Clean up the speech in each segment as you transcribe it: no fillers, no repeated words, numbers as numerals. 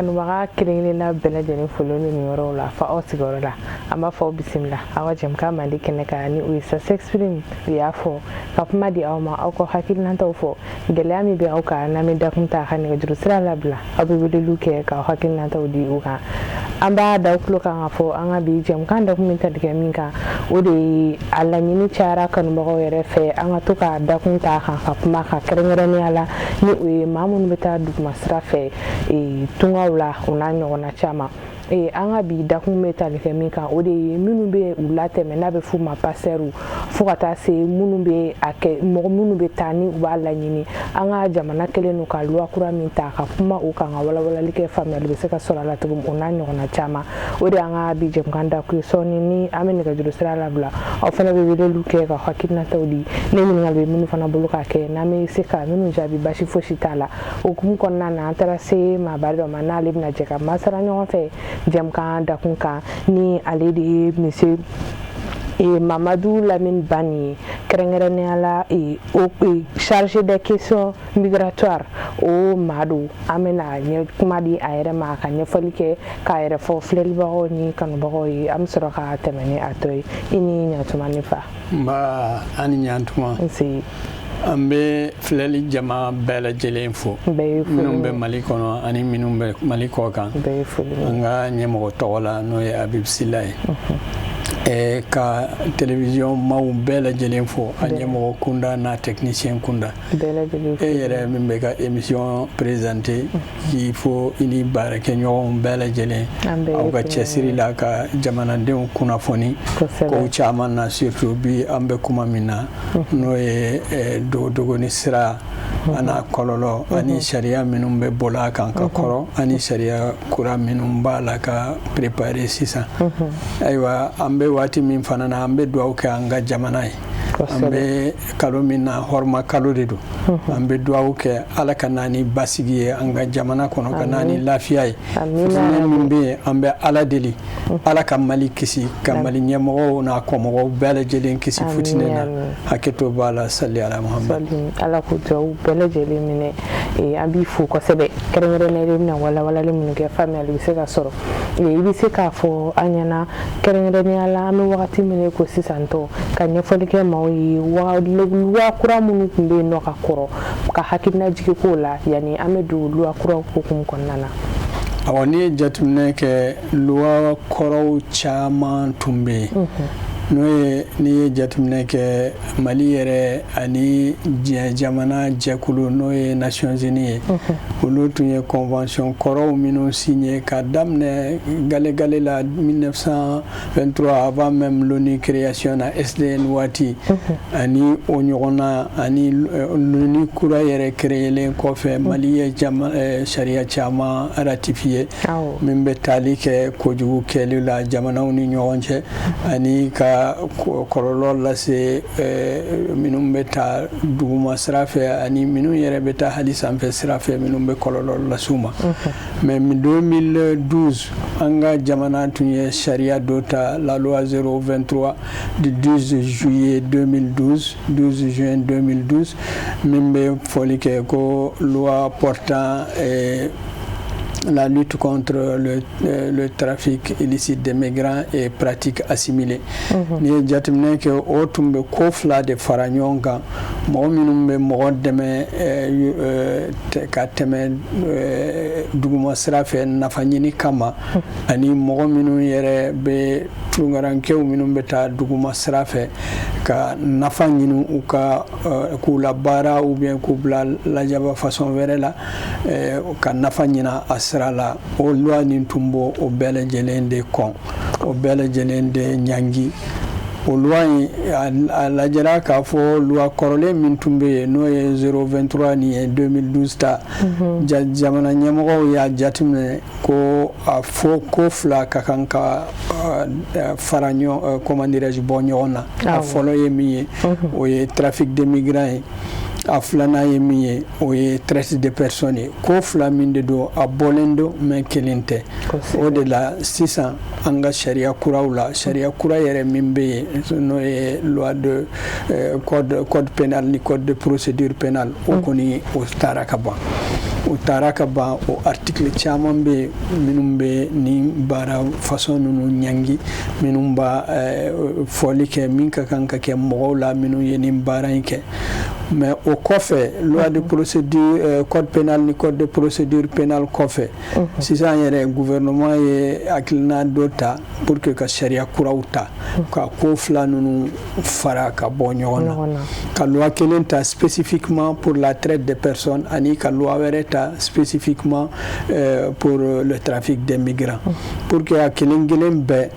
kanubaga kelen-kelenna bɛɛ lajɛlen folo ni yɔrɔw la fa aw sigiyɔrɔ la an b'a fɔ aw bisimila aw ka jɛmukan mandi kɛnɛ kan ni o ye ça s'exprime u y'a fɔ ka kuma di aw ma aw ka hakilinataw fɔ gɛlɛya min bɛ aw kan n'an bɛ dakun ta ka nɛgɛjuru sira labila aw bɛ weleliw kɛ k'aw hakilinataw di u kan an b'a da tulo kan ka fɔ an ka bi jɛmukan dakun min tali kɛ min kan o de ye a laɲini cayara kanubagaw yɛrɛ fɛ an ka to ka dakun ta kan ka kuma ka kɛrɛnkɛrɛnnenya la ni o ye maa minnu bɛ taa duguma sira fɛ tungaw la o n'a ɲɔgɔnna caman an ka bi dakun bɛ tali kɛ min kan o de ye minnu bɛ u latɛmɛ n'a bɛ f'u ma pasɛriw fo ka taa se minnu bɛ a kɛ mɔgɔ minnu bɛ taa ni u b'a laɲini an ka jamana kelen n'u ka loi kura min ta ka kuma u kan ka walawalali kɛ faamuyali bɛ se ka sɔrɔ a la cogo min o n'a ɲɔgɔnna caman o de an ka bi jɛmukan dakun ye sɔɔni ni an bɛ nɛgɛjuru sira labila aw fana bɛ weleliw kɛ ka hakilinataw di ne ɲininkali bɛ minnu fana bolo ka kɛ n'an bɛ se ka minnu jaabi basi fosi t'a la o hukumu kɔnɔna na an taara se maabari dɔ ma n'ale bɛna jɛ ka masara ɲɔgɔn fɛ jɛmukan dakun kan ni ale de ye monsieur Mamadou Lamine Bani kɛrɛnkɛrɛnnenya la chargé des questions migratoires o Mado an bɛna kuma di a yɛrɛ ma ka ɲɛfɔli kɛ k'a yɛrɛ fɔ filɛlibagaw ni kanubagaw ye an bɛ sɔrɔ ka tɛmɛ ni a tɔ ye i ni ɲantuma ne fa ani ɲantuma an bɛ filɛli jama bɛɛ lajɛlen fo minnu bɛ Mali kɔnɔ ani minnu bɛ Mali kɔ kan an ka ɲɛmɔgɔ tɔgɔ la n'o ye Habib Sila ye ka télévision maaw bɛɛ lajɛlen fo a ɲɛmɔgɔ kunda n'a technicien kunda e yɛrɛ min bɛ ka émission présenter k'i fo i ni baarakɛɲɔgɔnw bɛɛ lajɛlen aw ka cɛsiri la ka jamanadenw kunnafoni kow caman na surtout bi an bɛ kuma min na n'o ye dogoni sira ana kɔlɔlɔ ani sariya minnu bɛ bɔla a kan ka kɔrɔ ani sariya kura minnu b'a la ka préparer sisan ayiwa an bɛ waati min fana na an bɛ dugawu kɛ an ka jamana ye an bɛ kalo min na hɔrɔma kalo de don an bɛ dugawu kɛ ala ka na ni basigi ye an ka jamana kɔnɔ ka na ni lafiya ye fitinɛ min bɛ yen an bɛ ala deli ala ka Mali kisi ka Mali ɲɛmɔgɔw n'a kɔmɔgɔw bɛɛ lajɛlen kisi fitinɛ na hakɛto b'a la sali ala Muhamad ala k'u dugawu bɛɛ lajɛlen minɛ an b'i fo kosɛbɛ kɛrɛnkɛrɛnnenya i bɛna walawalali minnu kɛ faamuyali bɛ se ka sɔrɔ i bɛ se k'a fɔ an ɲɛna kɛrɛnkɛrɛnnenya la an bɛ wagati min ko sisan tɔ ka ɲɛfɔli kɛ maaw ye loi kura minnu tun bɛ yen nɔ ka kɔrɔ ka hakilina jigi k'o la yanni an bɛ don loi kura hukumu kɔnɔna na awɔ n'i ye jateminɛ kɛ loi kɔrɔw caman tun bɛ yen n'o ye n'i ye jateminɛ kɛ Mali yɛrɛ ani diɲɛ jamana jɛkulu n'o ye Nations Unies ye olu tun ye convention kɔrɔw minnu signé ka daminɛ gale la 1923 avant même l'ONU création na SDN waati ani o ɲɔgɔnna ani l'ONU kura yɛrɛ créelen kɔfɛ Mali ye sariya caman ratifié min bɛ tali kɛ kojugu kɛli la jamanaw ni ɲɔgɔn cɛ ani ka kɔlɔlɔ lase minnu bɛ taa duguma sira fɛ ani minnu yɛrɛ bɛ taa hali sanfɛ sira fɛ minnu bɛ kɔlɔlɔ las'u ma mais 2012 an ka jamana tun ye sariya dɔ ta la loi 023 du 12 juillet 2012 12 juin 2012 min bɛ fɔli kɛ ko loi portant la lutte contre le trafic illicite des migrants et pratiques assimilées. Ni ye jateminɛ kɛ o tun bɛ ko fila de fara ɲɔgɔn kan mɔgɔ minnu bɛ mɔgɔ dɛmɛ ka tɛmɛ duguma sira fɛ nafa ɲini kama ani mɔgɔ minnu yɛrɛ bɛ tungarankew minnu bɛ taa duguma sira fɛ ka nafa ɲini u ka k'u la baara ou bien k'u bila lajaba façon wɛrɛ la ka nafa ɲina a sira la o loi nin tun b'o o bɛɛ lajɛlen de kɔn o bɛɛ lajɛlen de ɲangi o loi in a lajɛra k'a fɔ loi kɔrɔlen min tun bɛ yen n'o ye 023 nin ye 2012 ta jamana ɲɛmɔgɔw y'a jateminɛ ko a fɔ ko fila ka kan ka fara ɲɔgɔn comment dirais-je bɔ ɲɔgɔn na a fɔlɔ ye min ye o ye trafic de migrants ye a filanan ye min ye o ye traite de personnes ye ko fila min de don a bɔlen don mais kelen tɛ o de la sisan an ka sariya kuraw la sariya kura yɛrɛ min bɛ yen n'o ye loi de code pénal ni code de procédure pénale o kɔni o taara ka ban o taara ka ban o article caman bɛ minnu bɛ ni baara façon ninnu ɲangi minnu b'a fɔli kɛ min ka kan ka kɛ mɔgɔw la minnu ye nin baara in kɛ mais o kɔfɛ loi de procédure code pénal ni code de procédure pénale kɔfɛ sisan yɛrɛ gouvernement ye hakilina dɔ ta pour que ka sariya kuraw ta ka ko fila ninnu fara ka bɔ ɲɔgɔn na ka loi kelen ta spécifiquement pour la traite des personnes ani ka loi wɛrɛ ta spécifiquement pour le trafic des migrants pour que a kelen kelen bɛɛ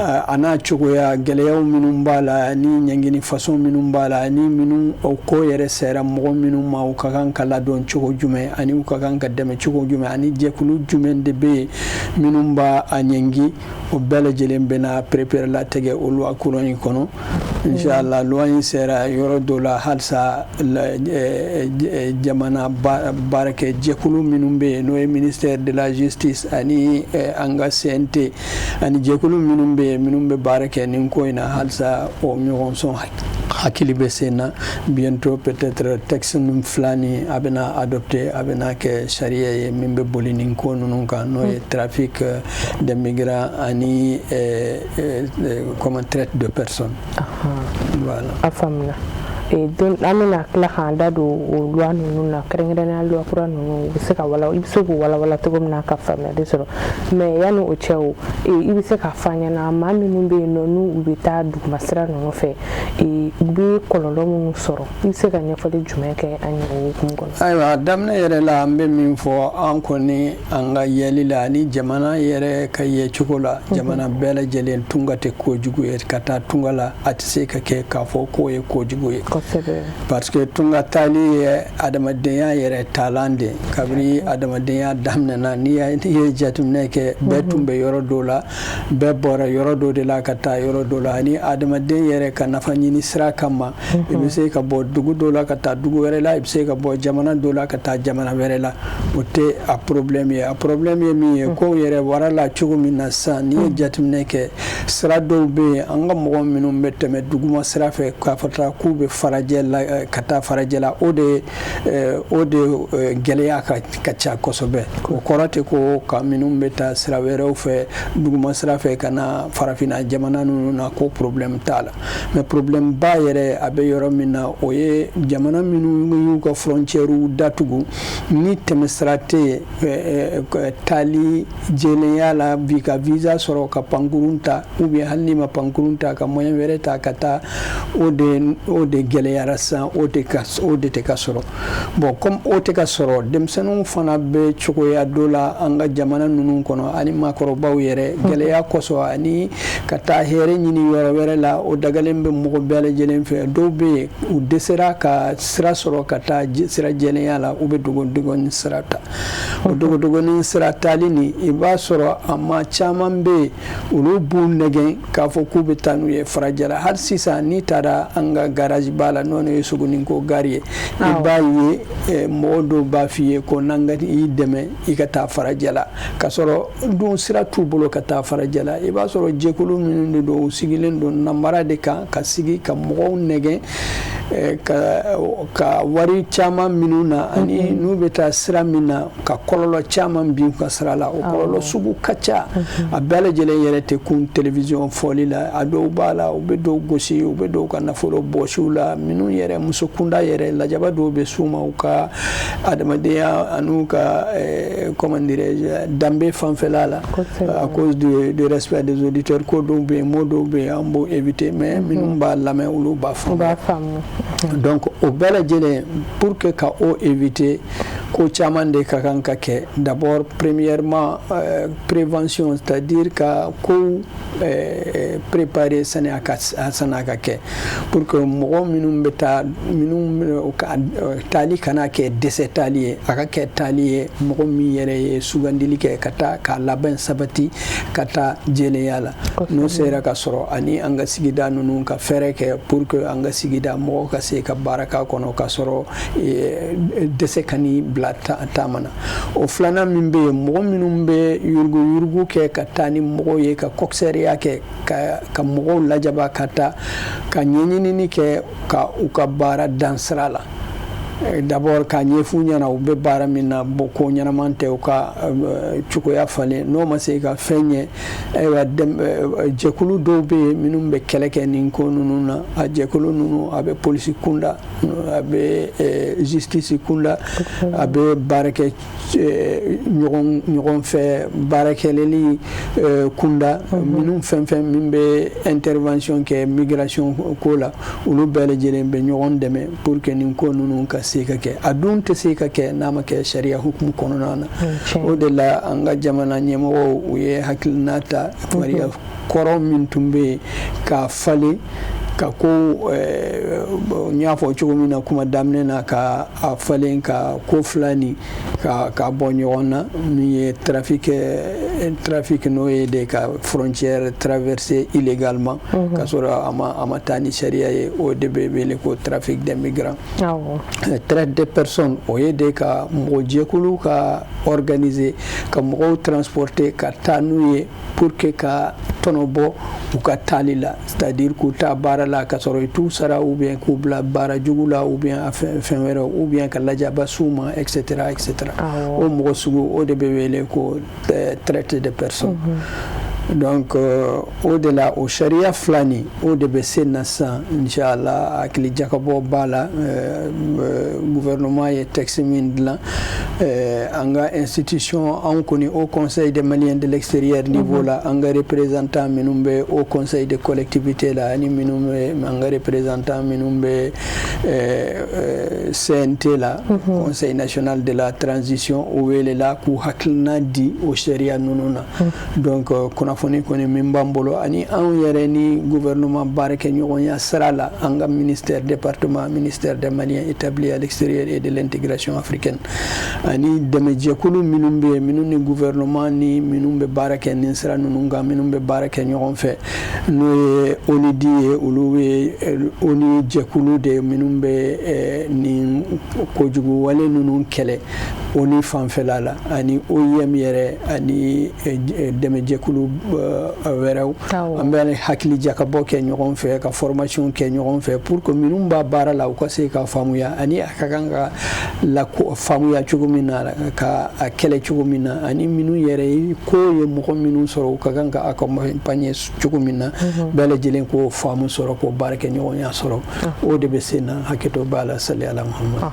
a n'a cogoya gɛlɛyaw minnu b'a la ni ɲɛngini façon minnu b'a la ni minnu o ko yɛrɛ sera mɔgɔ minnu ma u ka kan ka ladɔn cogo jumɛn ani u ka kan ka dɛmɛ cogo jumɛn ani jɛkulu jumɛn de bɛ yen minnu b'a a ɲɛngi o bɛɛ lajɛlen bɛna préparer latigɛ o loi kura in kɔnɔ inchallah loi in sera yɔrɔ dɔ la halisa jamana baarakɛ jɛkulu minnu bɛ yen n'o ye ministère de la justice ani an ka CNT ani jɛkulu minnu bɛ minnu bɛ baara kɛ nin ko in na halisa o ɲɔgɔn sɔn hakili bɛ sen na bientôt peut-être texte min fila ni a bɛna adopter a bɛna kɛ sariya ye min bɛ boli nin ko ninnu kan n'o ye trafic des migrants ani comment traite de personnes. Voilà. A faamuna. Don amina kila kan da do o loi ninnu na kɛrɛnkɛrɛnnenya loi kura ninnu u bɛ se ka wala i bɛ se k'u walawala cogo min na ka faamuyali sɔrɔ mais yanni o cɛ o i bɛ se ka fɔ an ɲɛna maa minnu bɛ yen nɔ n'u bɛ taa dugumasira ninnu fɛ u bɛ kɔlɔlɔ minnu sɔrɔ i bɛ se ka ɲɛfɔli jumɛn kɛ an ye o hukumu kɔnɔ. Ayiwa daminɛ yɛrɛ la an bɛ min fɔ an kɔni an ka yɛli la ani jamana yɛrɛ ka ye cogo la jamana bɛɛ lajɛlen tunga tɛ kojugu ye ka taa tunga la a tɛ se ka kɛ k'a fɔ k'o ye kojugu ye. Parce que tunga tali ye adamadenya yɛrɛ taalan de kabiri adamadenya daminɛna n'i ye jateminɛ kɛ bɛɛ tun bɛ yɔrɔ dɔ la bɛɛ bɔra yɔrɔ dɔ de la ka taa yɔrɔ dɔ la ani adamaden yɛrɛ ka nafa ɲini sira kama i bɛ se ka bɔ dugu dɔ la ka taa dugu wɛrɛ la i bɛ se ka bɔ jamana dɔ la ka taa jamana wɛrɛ la o tɛ a problème ye a problème ye min ye kow yɛrɛ warala cogo min na sisan n'i ye jateminɛ kɛ sira dɔw bɛ yen an ka mɔgɔ minnu bɛ tɛmɛ duguma sira fɛ k'a fɔ k'u bɛ farajɛ la ka taa farajɛ la o de gɛlɛya ka ca kosɛbɛ o kɔrɔ tɛ ko ka minnu bɛ taa sira wɛrɛw fɛ duguma sira fɛ ka na farafinna jamana ninnu na ko problème t'a la mais problème ba yɛrɛ a bɛ yɔrɔ min na o ye jamana minnu y'u ka frontières datugu ni tɛmɛsira tɛ taali jɛlenya la bi ka visa sɔrɔ ka pankurun ta ou bien hali ni ma pankurun ta ka moyen wɛrɛ ta ka taa o de gɛlɛyara sisan o de tɛ ka sɔrɔ bon comme o tɛ ka sɔrɔ denmisɛnninw fana bɛ cogoya dɔ la an ka jamana ninnu kɔnɔ ani maakɔrɔbaw yɛrɛ gɛlɛya kosɔn ani ka taa hɛrɛ ɲini yɔrɔ wɛrɛ la o dagalen bɛ mɔgɔ bɛɛ lajɛlen fɛ dɔw bɛ yen u dɛsɛra ka sira sɔrɔ ka taa sira jɛlenya la u bɛ dogodogoni sira ta o dogodogoni sira tali nin i b'a sɔrɔ a maa caman bɛ yen olu b'u nɛgɛn k'a fɔ k'u bɛ taa n'u ye farajɛ la hali sisan n'i taara an ka garage ba la n'o ye Sogoni ko gari ye i b'a ye mɔgɔ dɔw b'a f'i ye ko n'an ka i dɛmɛ i ka taa farajɛ la k'a sɔrɔ don sira t'u bolo ka taa farajɛ la i b'a sɔrɔ jɛkulu minnu de don u sigilen don namara de kan ka sigi ka mɔgɔw nɛgɛn ka wari caman minnu na ani n'u bɛ taa sira min na ka kɔlɔlɔ caman bin ka sira la o kɔlɔlɔ sugu ka ca a bɛɛ lajɛlen yɛrɛ tɛ kun télévision fɔli la a dɔw b'a la u bɛ dɔw gosi u bɛ dɔw ka nafolo bɔsiw la minnu yɛrɛ muso kunda yɛrɛ lajaba dɔw bɛ s'u ma u ka adamadenya an'u ka comment dirais-je danbe fanfɛla la à cause du respect des auditeurs ko dɔw bɛ yen mot dɔw bɛ yen an b'o éviter mais minnu b'a lamɛn olu b'a faamu donc o bɛɛ lajɛlen pour que ka o éviter ko caman de ka kan ka kɛ d'abord premièrement prévention c'est-à-dire ka kow préparer sani ka kɛ pour que mɔgɔ minnu bɛ taa minnu taali kana kɛ dɛsɛ taali ye a ka kɛ taali ye mɔgɔ min yɛrɛ ye sugandili kɛ ka taa k'a labɛn sabati ka taa jɛlenya la n'o sera ka sɔrɔ ani an ka sigida ninnu ka fɛɛrɛ kɛ pour que an ka sigida mɔgɔw ka se ka baara k'a kɔnɔ ka sɔrɔ dɛsɛ ka ni bila taama na o filanan min bɛ yen mɔgɔ minnu bɛ yurugu kɛ ka taa ni mɔgɔw ye ka kɔkisɛriya kɛ ka mɔgɔw lajaba ka taa ka ɲɛɲinini kɛ ka u ka baara dan sira la d'abord ka ɲɛfu ɲɛna u bɛ baara min na ko ɲɛnaman tɛ u ka cogoya falen n'o ma se ka fɛn ɲɛ ayiwa jɛkulu dɔw bɛ yen minnu bɛ kɛlɛ kɛ nin ko ninnu na a jɛkulu ninnu a bɛ polisi kunda a bɛ justice kunda a bɛ baara kɛ ɲɔgɔn fɛ baarakɛlɛli kunda minnu fɛn fɛn min bɛ intervention kɛ migration ko la olu bɛɛ lajɛlen bɛ ɲɔgɔn dɛmɛ pour que nin ko ninnu ka se ka kɛ a dun tɛ se ka kɛ n'a ma kɛ sariya hukumu kɔnɔna na o de la an ka jamana ɲɛmɔgɔw u ye hakilina ta fariya kɔrɔ min tun bɛ yen k'a falen ka ko n y'a fɔ cogo min na kuma daminɛ na ka a falen ka ko fila ni ka bɔ ɲɔgɔn na min ye trafic n'o ye de ka frontière traverser illégalement ka sɔrɔ a ma taa ni sariya ye o de bɛ wele ko trafic des migrants traite des personnes o ye de ka mɔgɔ jɛkulu ka organiser ka mɔgɔw transporter ka taa n'u ye pour que ka tɔnɔ bɔ u ka taali la c'est-à-dire k'u ta baara la ka sɔrɔ i t'u sara ou bien k'u bila baara jugu la ou bien a fɛn wɛrɛ ou bien ka lajaba s'u ma etc o mɔgɔ sugu o de bɛ wele ko traite de personnes donc o de la o sariya fila nin o de bɛ se na sisan inshallah hakili jakabɔ b'a la gouvernement ye texte min dilan an ka institution anw kɔni au conseil des maliens de l'extérieur niveau la an ka représentant minnu bɛ au conseil de collectivité la ani minnu bɛ an ka représentant minnu bɛ CNT la conseil national de la transition o welela k'u hakilina di o sariya ninnu na donc kunnafoni kɔni min b'an bolo ani anw yɛrɛ ni gouvernement baarakɛɲɔgɔnya sira la an ka ministère des maliens établis à l'extérieur et de l'intégration africaine ani dɛmɛjɛkulu minnu bɛ yen minnu ni gouvernement ni minnu bɛ baara kɛ nin sira ninnu kan minnu bɛ baara kɛ ɲɔgɔn fɛ n'o ye ONUD ye olu ye ONU jɛkulu de minnu bɛ nin kojuguwale ninnu kɛlɛ ONU fanfɛla la ani OIM yɛrɛ ani dɛmɛjɛkulu wɛrɛw an bɛ hakili jakabɔ kɛ ɲɔgɔn fɛ ka formation kɛ ɲɔgɔn fɛ pour que minnu b'a baara la u ka se ka faamuya ani a ka kan ka faamuya cogo min na ka a kɛlɛ cogo min na ani minnu yɛrɛ ko ye mɔgɔ minnu sɔrɔ u ka kan ka accompagner cogo min na bɛɛ lajɛlen k'o faamu sɔrɔ k'o baarakɛɲɔgɔnya sɔrɔ o de bɛ se na hakɛto b'a la sali ala muhammad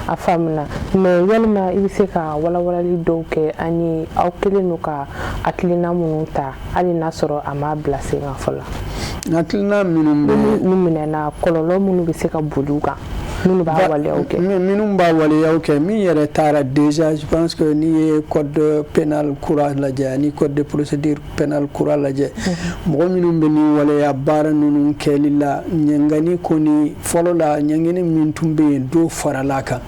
a faamuna mais yalima i bɛ se ka walawalali dɔw kɛ ani aw kelen n'u ka hakilina minnu ta hali n'a sɔrɔ a ma bila sen kan fɔlɔ hakilina minnu minɛna kɔlɔlɔ minnu bɛ se ka boli u kan minnu b'a waleyaw kɛ min yɛrɛ taara déjà je pense que n'i ye code pénal kura lajɛ ani code de procédure pénale kura lajɛ mɔgɔ minnu bɛ nin waleya baara ninnu kɛli la ɲɛngani kɔni fɔlɔ la ɲɛngani min tun bɛ yen dɔw farala kan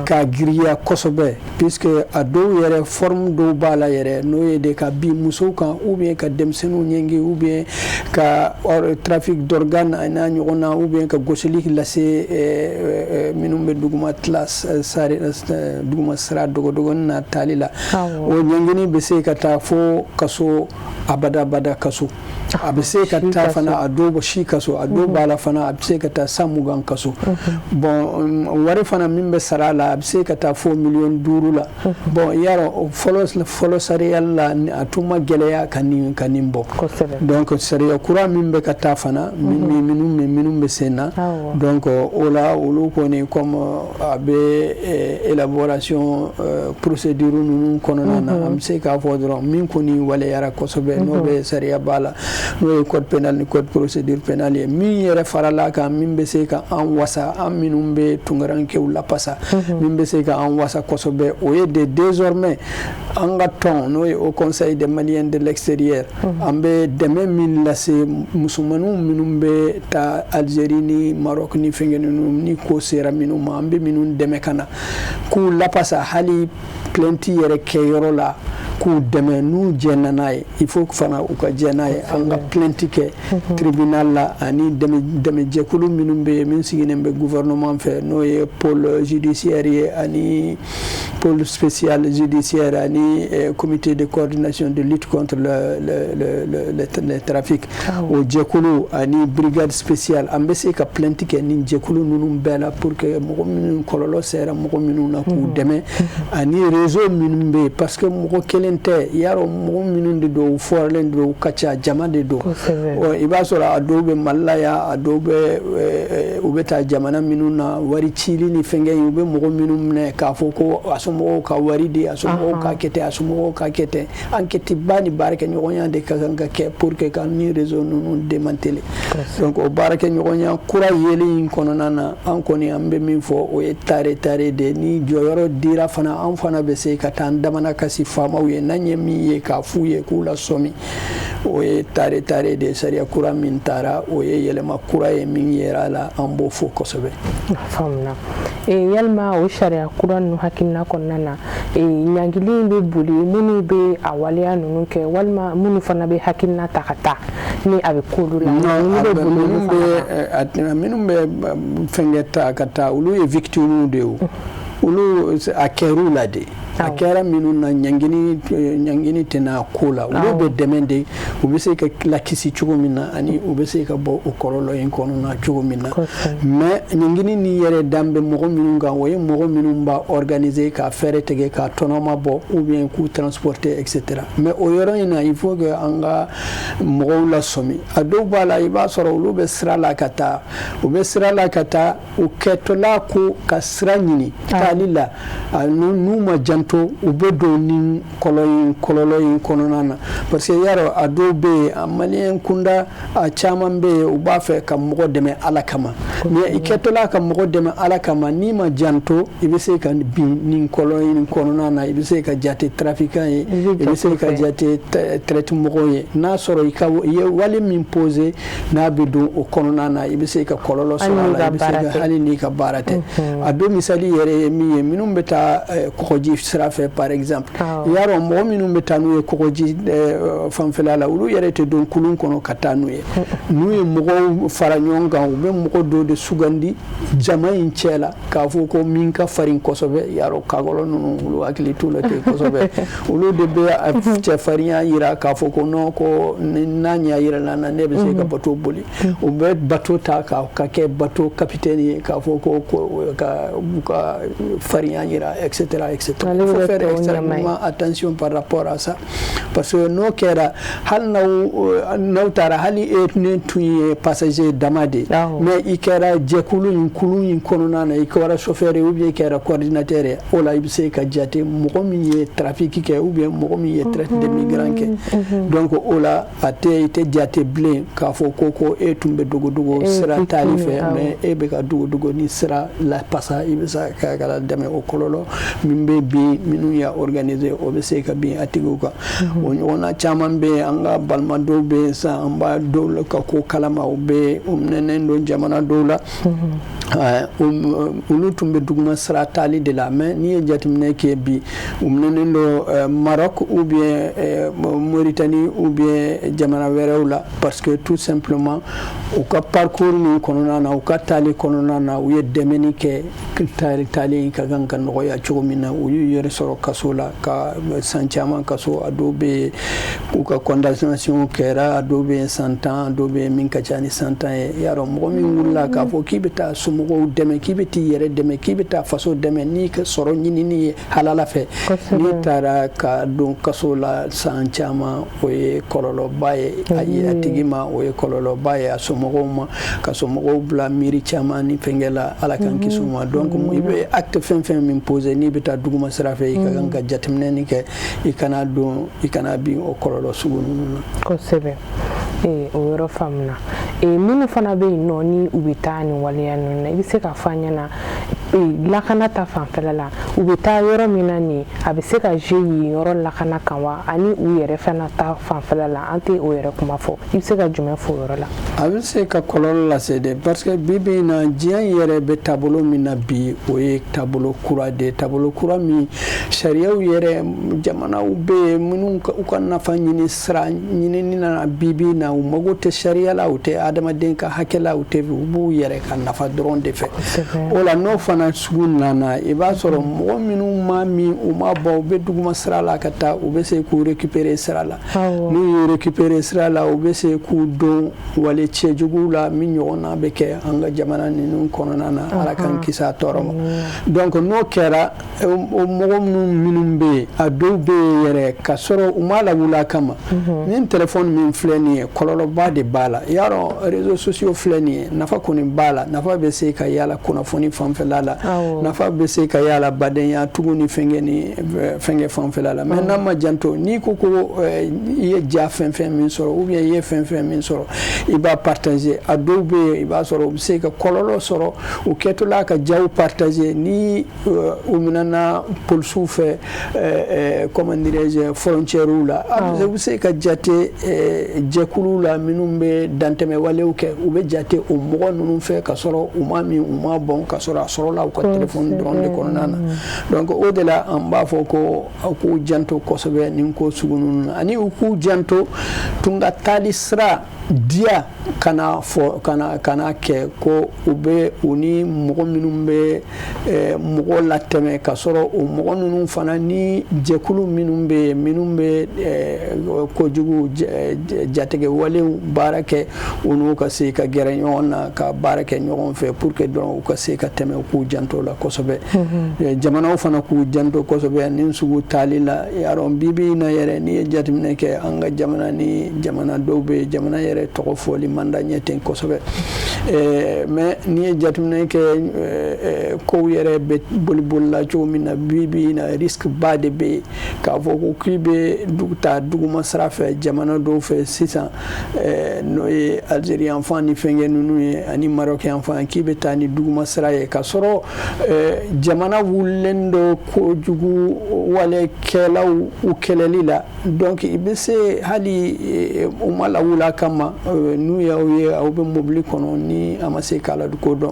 k'a giriya kosɛbɛ puisque a dɔw yɛrɛ forme dɔw b'a la yɛrɛ n'o ye de ka bin musow kan ou bien ka denmisɛnninw ɲɛngi ou bien ka trafic d'organe a n'a ɲɔgɔn na ou bien ka gosili lase minnu bɛ duguma sira dogodogoni na taali la o ɲɛngini bɛ se ka taa fo kaso abada kaso a bɛ se ka taa fana a dɔw si kaso a dɔw b'a la fana a bɛ se ka taa san 20 kaso bon wari fana min bɛ sara a la a bɛ se ka taa fo 5 millions la bon yarɔ fɔlɔ sariya la a tun ma gɛlɛya ka nin bɔ donc sariya kura min bɛ ka taa fana minnu bɛ sen na donc o la olu kɔni comme a bɛ élaboration procédure ninnu kɔnɔna na an bɛ se k'a fɔ dɔrɔn min kɔni waleyara kosɛbɛ n'o bɛ sariya b'a la n'o ye code pénal ni code procédure pénale ye min yɛrɛ farala kan min bɛ se ka an wasa an minnu bɛ tunkarankew lapasa min bɛ se ka an wasa kosɛbɛ o ye de désormais an ka tɔn n'o ye au conseil des maliens de l'extérieur an bɛ dɛmɛ min lase musomaninw minnu bɛ taa Algérie ni Maroc ni fɛnkɛ ninnu ni ko sera minnu ma an bɛ minnu dɛmɛ ka na k'u lapasa hali plainte yɛrɛ kɛ yɔrɔ la k'u dɛmɛ n'u jɛnna n'a ye il faut fana u ka jɛ n'a ye an ka plainte kɛ tribunal la ani dɛmɛjɛkulu minnu bɛ yen min sigilen bɛ gouvernement fɛ n'o ye pôle judiciaire ye ani pôle spécial judiciaire ani comité de coordination de lutte contre le trafic o jɛkulu ani brigade spéciale an bɛ se ka plainte kɛ ni jɛkulu ninnu bɛɛ la pour que mɔgɔ minnu kɔlɔlɔ sera mɔgɔ minnu na k'u dɛmɛ ani réseau minnu bɛ yen parce que mɔgɔ kelen tɛ yarɔ mɔgɔ minnu de don u fɔralen don u ka ca jama de don i b'a sɔrɔ a dɔw bɛ Mali la yan a dɔw bɛ u bɛ taa jamana minnu na wari cili ni fɛnkɛ u bɛ mɔgɔ minnu minɛ k'a fɔ ko a somɔgɔw ka wari di a somɔgɔw ka kɛ ten a somɔgɔw ka kɛ ten enquête ba ni baarakɛɲɔgɔnya de ka kan ka kɛ pour que ka ni réseau ninnu démanteler donc o baarakɛɲɔgɔnya kura yeli in kɔnɔna na an kɔni an bɛ min fɔ o ye tare de ni jɔyɔrɔ dira fana an fana bɛ se ka taa an damana kasi faamaw ye n'an ye min ye k'a f'u ye k'u lasɔmi o ye tare de sariya kura min taara o ye yɛlɛma kura ye min yera la an b'o fɔ kosɛbɛ. Faamuna yalima o sariya kura ninnu hakilina kɔnɔna na ɲangili bɛ boli minnu bɛ a waleya ninnu kɛ walima minnu fana bɛ hakilina ta ka taa ni a bɛ k'olu la minnu bɛ fɛnkɛ ta ka taa olu ye victimes de ye olu a kɛr'u la de a kɛra minnu na ɲangini tɛna ko la olu bɛ dɛmɛ de u bɛ se ka lakisi cogo min na ani u bɛ se ka bɔ o kɔlɔlɔ in kɔnɔna cogo min na mais ɲangini ni yɛrɛ dan bɛ mɔgɔ minnu kan o ye mɔgɔ minnu b'a organiser ka fɛɛrɛ tigɛ ka tɔnɔma bɔ ou bien k'u transporter etc mais o yɔrɔ in na il faut que an ka mɔgɔw lasɔmi a dɔw b'a la i b'a sɔrɔ olu bɛ sira la ka taa u bɛ sira la ka taa u kɛtɔla ko ka sira ɲini taali la n'u ma jan u bɛ don ni kɔlɔlɔ in kɔnɔna na parce que yarɔ a dɔw bɛ yen a maliyɛn kunda a caman bɛ yen u b'a fɛ ka mɔgɔ dɛmɛ ala kama mais i kɛtɔla ka mɔgɔ dɛmɛ ala kama n'i ma janto i bɛ se ka bin nin kɔlɔlɔ in kɔnɔna na i bɛ se ka jate trafiquant ye i bɛ se ka jate traite mɔgɔw ye n'a sɔrɔ i ye wale min posé n'a bɛ don o kɔnɔna na i bɛ se ka kɔlɔlɔ sɔrɔ a la i bɛ se ka hali n'i ka baara tɛ a don misali yɛrɛ ye min ye minnu bɛ taa kɔgɔji sira fɛ par exemple yarɔ mɔgɔ minnu bɛ taa n'u ye kɔgɔji fanfɛla la olu yɛrɛ tɛ don kulun kɔnɔ ka taa n'u ye n'u ye mɔgɔw fara ɲɔgɔn kan u bɛ mɔgɔ dɔw de sugandi jama in cɛ la k'a fɔ ko min ka farin kosɛbɛ yarɔ kakɔlɔ ninnu olu hakili t'u la ten kosɛbɛ olu de bɛ cɛfarinya yira k'a fɔ ko non ko n'a ɲɛ yira la na ne bɛ se ka bateau boli u bɛ bateau ta ka kɛ bateau capitaine ye k'a fɔ ko ka farinya yira etc etc. Il faut faire extrêmement attention par rapport à ça parce que n'o kɛra hali n'aw taara hali ne tun ye passager dama de mais i kɛra jɛkulu in kulun in kɔnɔna na i kɛra chauffeur ye ou bien i kɛra coordinateur ye o la i bɛ se ka jate mɔgɔ min ye trafic kɛ ou bien mɔgɔ min ye traite de migrants kɛ donc o la a tɛ i tɛ jate bilen k'a fɔ ko e tun bɛ dogo sira taali fɛ mais e bɛ ka dogo ni sira la pasa i bɛ se ka dɛmɛ o kɔlɔlɔ min bɛ bin minnu y'a organiser o bɛ se ka bin a tigiw kan o ɲɔgɔnna caman bɛ yen an ka balima dɔw bɛ yen sisan an b'a dɔw la ka ko kalama u bɛ u minɛnen don jamana dɔw la olu tun bɛ duguma sira taali de la mais n'i ye jateminɛ kɛ bi u minɛnen don Maroc ou bien Mauritanie ou bien jamana wɛrɛw la parce que tout simplement u ka parcours min kɔnɔna na u ka taali kɔnɔna na u ye dɛmɛni kɛ taali ka kan ka nɔgɔya cogo min na u y'u yɛrɛ sɔrɔ kaso la ka san caman kaso a dɔw bɛ yen u ka condamnation kɛra a dɔw bɛ yen 100 ans a dɔw bɛ yen min ka ca ni 100 ans ye yarɔ mɔgɔ min wulila k'a fɔ k'i bɛ taa somɔgɔw dɛmɛ k'i bɛ t'i yɛrɛ dɛmɛ k'i bɛ taa faso dɛmɛ n'i ka sɔrɔ ɲinini ye halala fɛ n'i taara ka don kaso la san caman o ye kɔlɔlɔba ye a tigi ma o ye kɔlɔlɔba ye a somɔgɔw ma ka somɔgɔw bila miiri caman ni fɛnkɛ la ala k'an kisi u ma donc i bɛ acte fɛn min posé n'i bɛ taa duguma sira fɛ i ka kan ka jateminɛni kɛ i kana bin o kɔlɔlɔ sugu ninnu na kosɛbɛ o yɔrɔ faamuna minnu fana bɛ yen nɔ ni u bɛ taa nin waleya ninnu na i bɛ se ka fɔ an ɲɛna lakana ta fanfɛla la u bɛ taa yɔrɔ min na nin a bɛ se ka jouer yen yɔrɔ lakana kan wa ani u yɛrɛ fana ta fanfɛla la an tɛ o yɛrɛ kuma fɔ i bɛ se ka jumɛn fɔ o yɔrɔ la. a bɛ se ka kɔlɔlɔ lase dɛ parce que bi bi in na diɲɛ yɛrɛ bɛ taabolo min na bi o ye taabolo kura de taabolo kura min sariyaw yɛrɛ jamanaw bɛ yen minnu u ka nafa ɲini sira ɲinini na bi bi in na u mago tɛ sariya la u tɛ adamaden ka hakɛ la u b'u yɛrɛ ka nafa dɔrɔn de fɛ o la n'o fana sugu nana i b'a sɔrɔ mɔgɔ minnu ma min u ma bɔ u bɛ duguma sira la ka taa u bɛ se k'u récupérer sira la n'u y'u récupérer sira la u bɛ se k'u don wale cɛjuguw la min ɲɔgɔnna bɛ kɛ an ka jamana ninnu kɔnɔna na ala k'an kisi a tɔɔrɔ ma donc n'o kɛra o mɔgɔ minnu bɛ yen a dɔw bɛ yen yɛrɛ ka sɔrɔ u ma lawuli a kama ni téléphone min filɛ nin ye kɔlɔlɔba de b'a la i y'a dɔn réseaux sociaux filɛ nin ye nafa kɔni b'a la nafa bɛ se ka yala kunnafoni fanfɛla la nafa bɛ se ka yala badenya tugu ni fɛnkɛ ni fɛnkɛ fanfɛla la mais n'a ma janto n'i ko i ye ja fɛn fɛn min sɔrɔ ou bien i ye fɛn fɛn min sɔrɔ i b'a partager a dɔw bɛ yen i b'a sɔrɔ u bɛ se ka kɔlɔlɔ sɔrɔ u kɛtɔla ka jaw partager ni u minɛna polisiw fɛ comment dirais-je frontières la u bɛ se ka jate jɛkuluw la minnu bɛ dantɛmɛ walew kɛ u bɛ jate o mɔgɔ ninnu fɛ ka sɔrɔ u ma min u ma bɔn ka sɔrɔ a sɔrɔla u ka téléphone dɔrɔn de kɔnɔna na donc o de la an b'a fɔ ko k'u janto kosɛbɛ nin ko sugu ninnu na ani u k'u janto tun ka taali sira diya kana kɛ ko u bɛ u ni mɔgɔ minnu bɛ mɔgɔ latɛmɛ ka sɔrɔ o mɔgɔ ninnu fana ni jɛkulu minnu bɛ yen minnu bɛ kojugu jatigɛ walew baara kɛ u n'u ka se ka gɛrɛ ɲɔgɔn na ka baara kɛ ɲɔgɔn fɛ pour que dɔrɔn u ka se ka tɛmɛ u k'u janto la kosɛbɛ jamanaw fana k'u janto kosɛbɛ ni sugu taali la y'a dɔn bi bi in na yɛrɛ n'i ye jateminɛ kɛ an ka jamana ni jamana dɔw bɛ yen jamana yɛrɛ tɔgɔ fɔli man da ɲɛ ten kosɛbɛ mais n'i ye jateminɛ kɛ kow yɛrɛ bɛ bolibolila cogo min na bi bi in na risque ba de bɛ yen k'a fɔ ko k'i bɛ taa duguma sira fɛ jamana dɔw fɛ sisan n'o ye Algérien fan ni fɛnkɛ ninnu ye ani Marocain fan k'i bɛ taa ni duguma sira ye ka sɔrɔ jamana wulilen dɔ kojugu walekɛlaw u kɛlɛli la donc i bɛ se hali u ma lawuli a kama n'u y'aw ye aw bɛ mobili kɔnɔ ni a ma se k'a la ko dɔn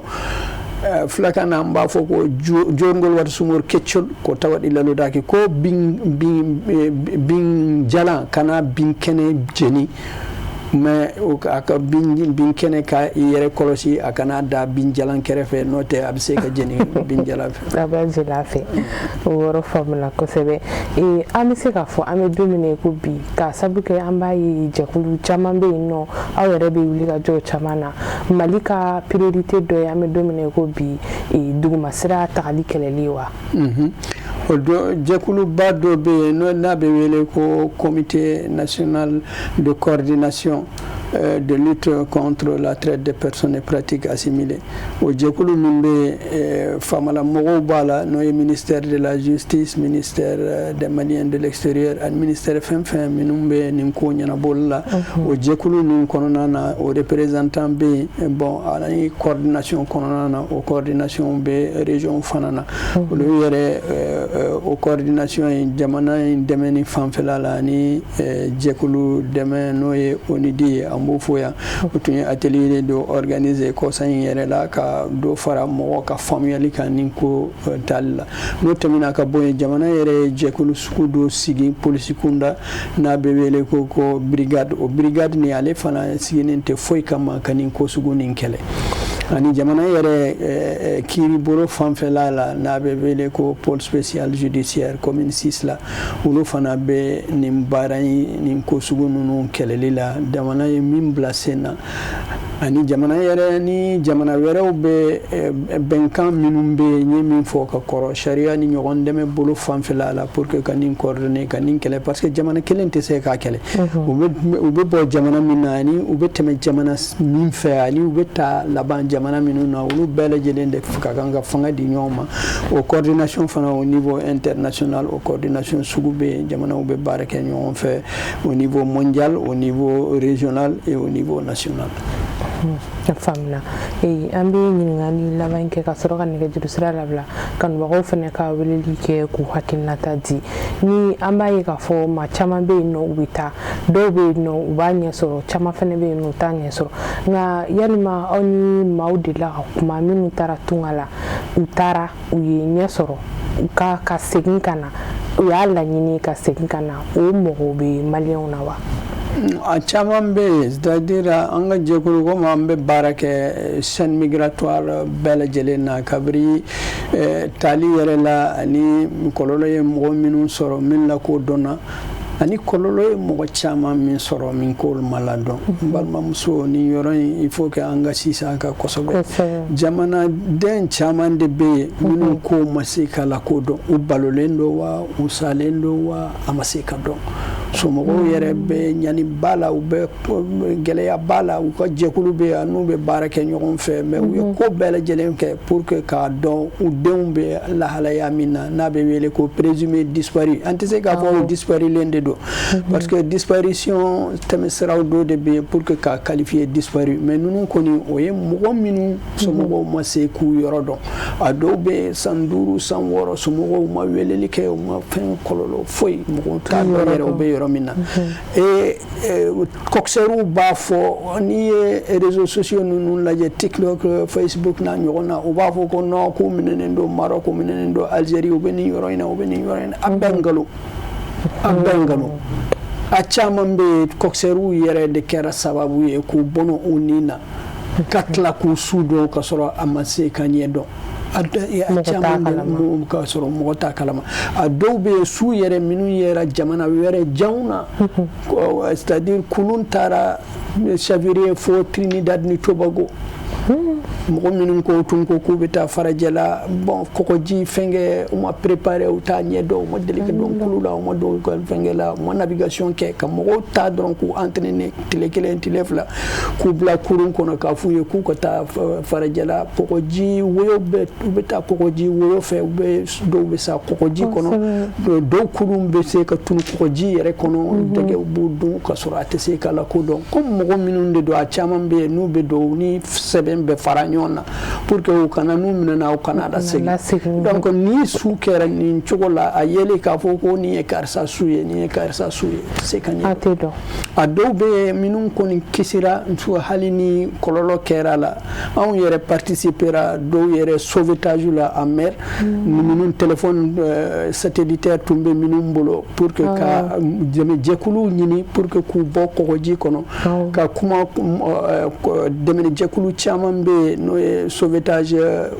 fulakan na an b'a fɔ ko jorngol wata sumor keccol ko tawaɗi lalodaki ko bin jalan kana bin kene jeni mais aka bin kene ka yɛrɛ kɔlɔsi a kana da bin jalan kɛrɛfɛ n'o tɛ a bɛ se ka jeni bin jalan fɛ a bɛ jela fɛ o yɔrɔ faamuna kosɛbɛ an bɛ se k'a fɔ an bɛ don min na ko bi k'a sabu kɛ an b'a ye jɛkulu caman bɛ yen nɔ aw yɛrɛ bɛ wuli ka jɔ o caman na Mali ka priorité dɔ ye an bɛ don min na ko bi duguma sira tagali kɛlɛli wa o jɛkuluba dɔ bɛ yen n'a bɛ wele ko comité national de coordination de lutte contre la traite des personnes et pratiques assimilées o jɛkulu min bɛ famala mɔgɔw b'a la n'o ye ministère de la justice ministère des Maliens de l'extérieur ani ministère fɛn fɛn minnu bɛ nin ko ɲɛnabɔli la o jɛkulu ninnu kɔnɔna na o représentant bɛ yen bon ani coordination kɔnɔna na o coordination bɛ région fana na olu yɛrɛ o coordination in jamana in dɛmɛ ni fanfɛla la ani jɛkulu dɛmɛ n'o ye ONID ye an b'o fɔ yan o tun ye atelier dɔ organiser kɔsan in yɛrɛ la ka dɔ fara mɔgɔ ka faamuyali kan nin ko tali la n'o tɛmɛna ka bɔ yen jamana yɛrɛ ye jɛkulu sugu dɔ sigi polisi kunda n'a bɛ wele ko brigade o brigade ni ale fana siginen tɛ foyi kama ka nin ko sugu nin kɛlɛ ani jamana yɛrɛ kiiribolo fanfɛla la n'a bɛ wele ko pôle spécial judiciaire commune 6 la olu fana bɛ nin baara in nin ko sugu ninnu kɛlɛli la jamana ye min bila sen na ani jamana yɛrɛ ni jamana wɛrɛw bɛ bɛnkan minnu bɛ yen n ye min fɔ ka kɔrɔ sariya ni ɲɔgɔn dɛmɛ bolo fanfɛla la pour que ka nin coordonner ka nin kɛlɛ parce que jamana kelen tɛ se k'a kɛlɛ u bɛ bɔ jamana min na ani u bɛ tɛmɛ jamana min fɛ ani u bɛ taa laban jamana minnu na olu bɛɛ lajɛlen de ka kan ka fanga di ɲɔgɔn ma o coordination fana au niveau international o coordination sugu bɛ yen jamanaw bɛ baara kɛ ɲɔgɔn fɛ au niveau mondial au niveau régional et au niveau national. famna an bɛ ɲininkali laban kɛ ka sɔrɔ ka nɛgɛjuru sira labila kanubagaw fana ka weleli kɛ k'u hakilinata di ni an b'a ye k'a fɔ maa caman bɛ yen nɔ u bɛ taa dɔw bɛ yen nɔ u b'a ɲɛ sɔrɔ caman fana bɛ yen nɔ u t'a ɲɛ sɔrɔ nka yalima aw ni maaw delila ka kuma minnu taara tunga la u taara u ye ɲɛ sɔrɔ u ka segin ka na u y'a laɲini ka segin ka na o mɔgɔw bɛ maliyɛnw na wa? A caman bɛ yen c'est-à-dire an ka jɛkulu komi an bɛ baara kɛ chaîne migratoire bɛɛ lajɛlen na kabiri taali yɛrɛ la ani kɔlɔlɔ ye mɔgɔ minnu sɔrɔ min lakodɔnna ani kɔlɔlɔ ye mɔgɔ caman min sɔrɔ min k'olu ma ladɔn n balimamuso ni yɔrɔ in il faut que an ka sinsin a kan kosɛbɛ jamanaden caman de bɛ yen minnu ko ma se ka lakodɔn u balolen don wa u salen don wa a ma se ka dɔn somɔgɔw yɛrɛ bɛ ɲani ba la u bɛ gɛlɛya ba la u ka jɛkulu bɛ yan n'u bɛ baara kɛ ɲɔgɔn fɛ mais u ye ko bɛɛ lajɛlen kɛ pour que k'a dɔn u denw bɛ lahalaya min na n'a bɛ wele ko présumé disparu an tɛ se k'a fɔ o disparilen de don parce que disparition tɛmɛsiraw dɔ de bɛ yen pour que k'a qualifier disparu mais ninnu kɔni o ye mɔgɔ minnu somɔgɔw ma se k'u yɔrɔ dɔn a dɔw bɛ san 5 san 6 somɔgɔw ma weleli kɛ u ma fɛn kɔlɔlɔ foyi mɔgɔw t'a dɔn yɛrɛ u bɛ yɔrɔ min na kokisɛriw b'a fɔ n'i ye réseaux sociaux ninnu lajɛ TikTok Facebook n'a ɲɔgɔn na u b'a fɔ ko non k'u minɛnen don Maroc u minɛnen don Algérie u bɛ nin yɔrɔ in na u bɛ nin yɔrɔ in na a bɛɛ nkalon a bɛɛ nkalon a caman bɛ yen kokisɛriw yɛrɛ de kɛra sababu ye k'u bɔnɔ u ni na ka tila k'u su dɔn ka sɔrɔ a ma se ka ɲɛ dɔn a caman bɛ ka sɔrɔ mɔgɔ t'a kalama a dɔw bɛ yen su yɛrɛ minnu yɛrɛ jamana wɛrɛ janw na c'est-à-dire kunun taara Savirier fo Trinidad ni Tobago mɔgɔ minnu ko tun ko k'u bɛ taa farajɛ la bon kɔgɔji fɛnkɛ u ma préparer u t'a ɲɛ dɔn u ma deli ka don kulu la u ma don fɛnkɛ la u ma navigation kɛ ka mɔgɔw ta dɔrɔn k'u entraîner tile 1 tile 2 k'u bila kurun kɔnɔ k'a f'u ye k'u ka taa farajɛ la kɔgɔji woyo bɛ u bɛ taa kɔgɔji woyo fɛ u bɛ dɔw bɛ sa kɔgɔji kɔnɔ dɔw kurun bɛ se ka tunu kɔgɔji yɛrɛ kɔnɔ dɛgɛw b'u dun ka sɔrɔ a tɛ se ka lakodɔn comme mɔgɔ minnu de don a caman bɛ yen n'u bɛ don ni sɛbɛn bɛ fara ɲɔgɔn na pour que u kana n'u minɛna u kana lasegin donc ni su kɛra nin cogo la a yeli k'a fɔ ko nin ye karisa su ye nin ye karisa su ye se ka ɲɛ a dɔw bɛ yen minnu kɔni kisira hali ni kɔlɔlɔ kɛra la anw yɛrɛ participera dɔw yɛrɛ sauvetage la en mer minnu téléphone satellitaire tun bɛ minnu bolo pour que ka jɛkulu ɲini pour que k'u bɔ kɔgɔji kɔnɔ ka kuma dɛmɛ jɛkulu caman bɛ yen n'o ye sauvetage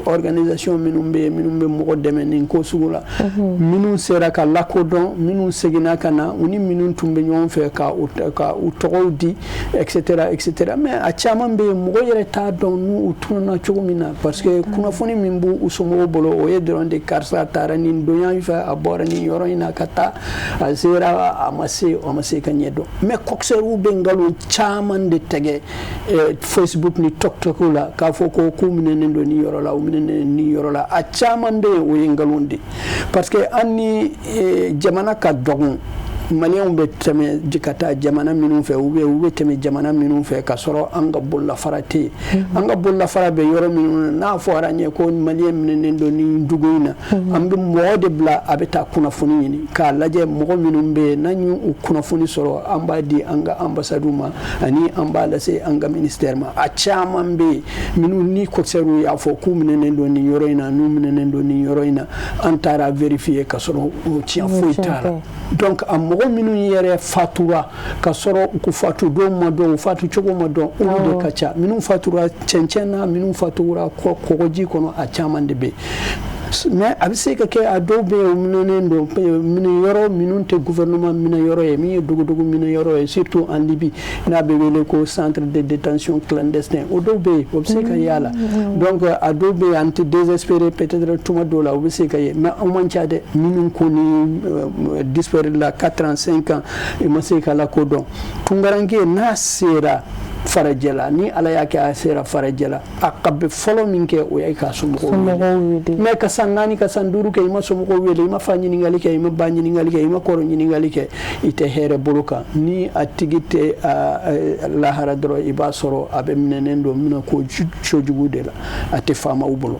organisation minnu bɛ yen minnu bɛ mɔgɔ dɛmɛ nin ko sugu la minnu sera ka lakodɔn minnu seginna ka na u ni minnu tun bɛ ɲɔgɔn fɛ ka u tɔgɔw di etc etc mais a caman bɛ yen mɔgɔ yɛrɛ t'a dɔn n'u tununa cogo min na parce que kunnafoni min b'u somɔgɔw bolo o ye dɔrɔn de karisa taara nin donya fɛ a bɔra nin yɔrɔ in na ka taa a sera a ma se ka ɲɛ dɔn mais kokisɛriw bɛ nkalon caman de tigɛ Facebook ni TikTok la k'a fɔ ko k'u minɛnen don ni yɔrɔ la u minɛnen ni yɔrɔ la a caman bɛ yen o ye nkalon de parce que an ni jamana ka dɔgɔn maliyɛnw bɛ tɛmɛ ka taa jamana minnu fɛ u bɛ tɛmɛ jamana minnu fɛ ka sɔrɔ an ka bololafara tɛ yen an ka bololafara bɛ yɔrɔ minnu na n'a fɔra ɲɛ ko maliyɛn minɛnen don ni dugu in na an bɛ mɔgɔ de bila a bɛ taa kunnafoni ɲini k'a lajɛ mɔgɔ minnu bɛ yen n'an y'u kunnafoni sɔrɔ an b'a di an ka ambasadiw ma ani an b'a lase an ka ministère ma a caman bɛ yen minnu ni kokisɛriw y'a fɔ k'u minɛnen don nin yɔrɔ in na n'u minɛnen don nin yɔrɔ in na an taara vérifier ka sɔrɔ tiɲɛ foyi t'a la donc a mɔgɔ minnu yɛrɛ fatura ka sɔrɔ u fatu dɔw ma dɔn u fatu cogo ma dɔn olu de ka ca minnu fatura cɛncɛn na minnu fatura kɔgɔji kɔnɔ a caman de bɛ mais a bɛ se ka kɛ a dɔw bɛ yen u minɛnen don minɛyɔrɔ minnu tɛ gouvernement minɛyɔrɔ ye min ye dogodogo minɛyɔrɔ ye surtout en Libye n'a bɛ wele ko centre de détention clandestin o dɔw bɛ yen o bɛ se ka y'a la donc a dɔw bɛ yen an tɛ désespérer peut-être tuma dɔw la o bɛ se ka ye mais an man ca dɛ minnu kɔni disparu la 4 ans 5 ans i ma se ka lakodɔn tunkaranke n'a sera farajɛla ni ala y'a kɛ a sera farajɛla a ka bɛ fɔlɔ min kɛ o ye ka somɔgɔw wele mais ka san 4 ka san 5 kɛ i ma somɔgɔw wele i ma fa ɲininkali kɛ i ma ba ɲininkali kɛ i ma kɔrɔ ɲininkali kɛ i tɛ hɛrɛ bolo kan ni a tigi tɛ lahara dɔrɔn i b'a sɔrɔ a bɛ minɛnen don minɛ ko cojugu de la a tɛ faamaw bolo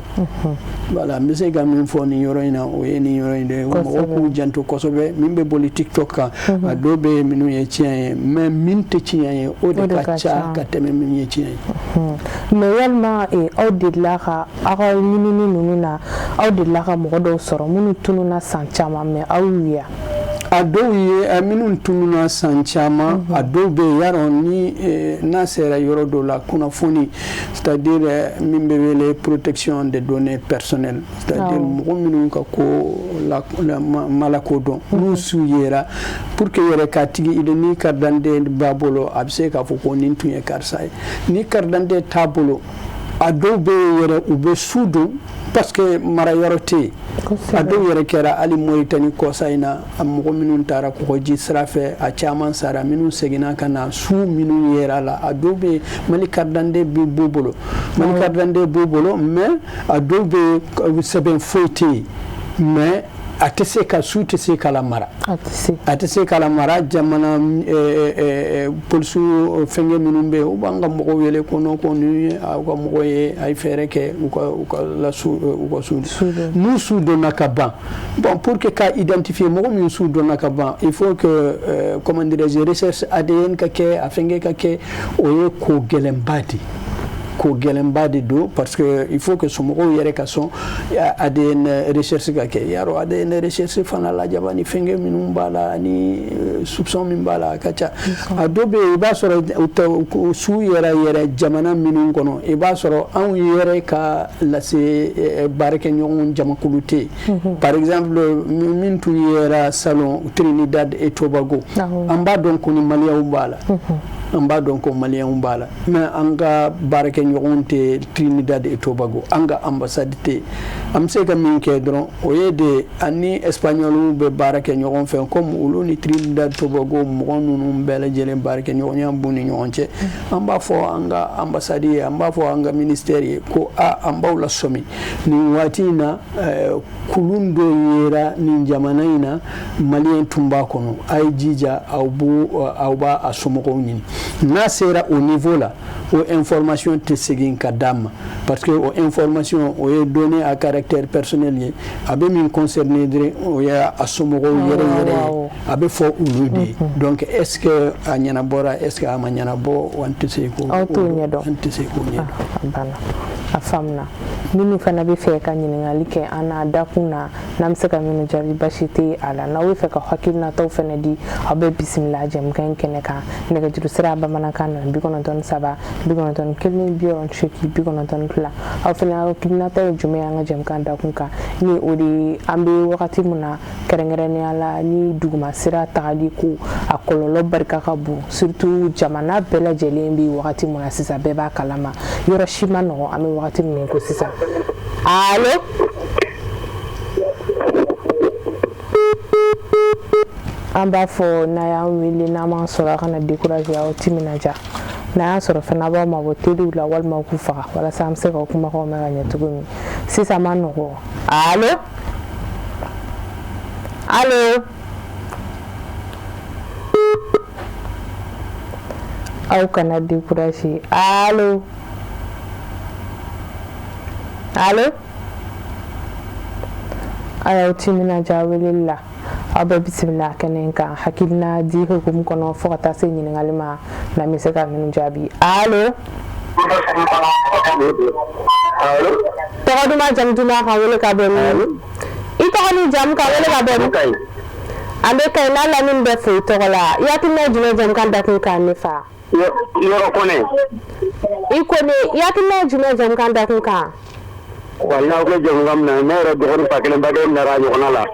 voilà n bɛ se ka min fɔ nin yɔrɔ in na o ye nin yɔrɔ in de ye mɔgɔw k'u janto kosɛbɛ min bɛ boli tiktok kan a dɔw bɛ yen minnu ye tiɲɛ ye mais min tɛ tiɲɛ ye o de ka ca ka tɛmɛ min ye tiɲɛ ye mais yalima aw delila ka aw ka ɲinini ninnu na aw delila ka mɔgɔ dɔw sɔrɔ minnu tununa san caman mais aw y'u ye a dɔw ye minnu tununa san caman a dɔw bɛ yen yarɔ ni n'a sera yɔrɔ dɔ la kunnafoni c'est-à-dire min bɛ wele protection des données personnelles c'est-à-dire mɔgɔ minnu ka ko malakodɔn n'u s'u yera pour que yɛrɛ k'a tigi ni carte d'identité b'a bolo a bɛ se k'a fɔ ko nin tun ye karisa ye ni carte d'identité t'a bolo a dɔw bɛ yen yɛrɛ u bɛ su don parce que mara yɔrɔ tɛ yen a dɔw yɛrɛ kɛra hali Moritani kɔsa in na a mɔgɔ minnu taara kɔgɔji sira fɛ a caman sara minnu seginna ka na su minnu yera la a dɔw bɛ yen Mali carte d'identité b'u bolo Mali carte d'identité b'u bolo mais a dɔw bɛ yen sɛbɛn foyi tɛ yen mais a tɛ se ka su tɛ se k'a lamara a tɛ se k'a lamara jamana polisi fɛngɛ minnu bɛ yen u b'an ka mɔgɔw wele ko non ko nin ye aw ka mɔgɔ ye a ye fɛɛrɛ kɛ u ka su n'u su donna ka ban bon pour que ka identifier mɔgɔ min su donna ka ban il faut que comment dirais-je recherche ADN ka kɛ a fɛngɛ ka kɛ o ye ko gɛlɛnba de ko gɛlɛnba de don parce que il faut que somɔgɔw yɛrɛ ka sɔn ADN recherche ka kɛ yarɔ ADN recherche fana la jaba ni fɛngɛ minnu b'a la ni soupçon min b'a la a ka ca a dɔ bɛ yen i b'a sɔrɔ su yɛrɛ jamana minnu kɔnɔ i b'a sɔrɔ anw yɛrɛ ka lase baarakɛɲɔgɔn jamakulu tɛ yen par exemple min tun yera salon Trinidad et Tobago an b'a dɔn ko ni maliyɛnw b'a la an b'a dɔn ko maliyɛnw b'a la mais an ka baarakɛɲɔgɔn tɛ Trinidad et Tobago an ka ambassade tɛ yen an bɛ se ka min kɛ dɔrɔn o ye de ani Espagnol bɛ baara kɛ ɲɔgɔn fɛ comme olu ni Trinidad Tobago mɔgɔ ninnu bɛɛ lajɛlen baarakɛɲɔgɔnya b'u ni ɲɔgɔn cɛ an b'a fɔ an ka ambassade ye an b'a fɔ an ka ministère ye ko an b'aw lasɔmi nin waati in na kulun dɔ yera nin jamana in na maliyɛn tun b'a kɔnɔ a ye jija aw b'a somɔgɔw ɲini n'a sera au niveau la o information tɛ segin ka d'a ma parce que o information o ye données à caractère personnel ye a bɛ min concerné dɔrɔn o ye a somɔgɔw yɛrɛ ye a bɛ fɔ olu de ye donc est ce que a ɲɛnabɔra est ce que a ma ɲɛnabɔ an tɛ se k'o ɲɛdɔn a faamuna minnu fana bɛ fɛ ka ɲininkali kɛ an n'a dakun na n'an bɛ se ka minnu jaabi basi tɛ a la n'aw bɛ fɛ ka hakilinataw fana di aw bɛ bisimila jɛmukan in kɛnɛ kan nɛgɛjuru sira bamanankan na 93 91 62 92 aw fana hakilinataw ye jumɛn ye an ka jɛmukan dakun kan ni o de an bɛ wagati min na kɛrɛnkɛrɛnnenya la ni duguma sira tagali ko a kɔlɔlɔ barika ka bon surtout jamana bɛɛ lajɛlen bɛ wagati min na sisan bɛɛ b'a kalama yɔrɔ si ma nɔgɔn an bɛ wagati min ko sisan allo an b'a fɔ n'a y'an wele n'an m'an sɔrɔ a kana décourager aw timinanja n'a y'a sɔrɔ fana b'aw mabɔ teliw la walima k'u faga walasa an bɛ se ka kumakanw mɛn ka ɲɛ cogo min sisan ma nɔgɔ allo allo aw kana décourager allo allo a y'aw timinanja weleli la aw bɛ bisimila kɛnɛ in kan hakilina di hukumu kɔnɔ fo ka taa se ɲininkali ma na bɛ se ka minnu jaabi allo tɔgɔ duman jamu duman ka wele ka bɔ min i tɔgɔ ni jamu ka wele ka bɔ min an bɛ kayi n'a lamini bɛ fo i tɔgɔ la i hakilina jumɛn jamukan dakun kan ne fa yɔrɔ kɔnɛ i kɔni i hakilina jumɛn jamukan dakun kan wala ko jamukan min na ne yɛrɛ dɔgɔnin fa kelen ba kelen nara ɲɔgɔnna la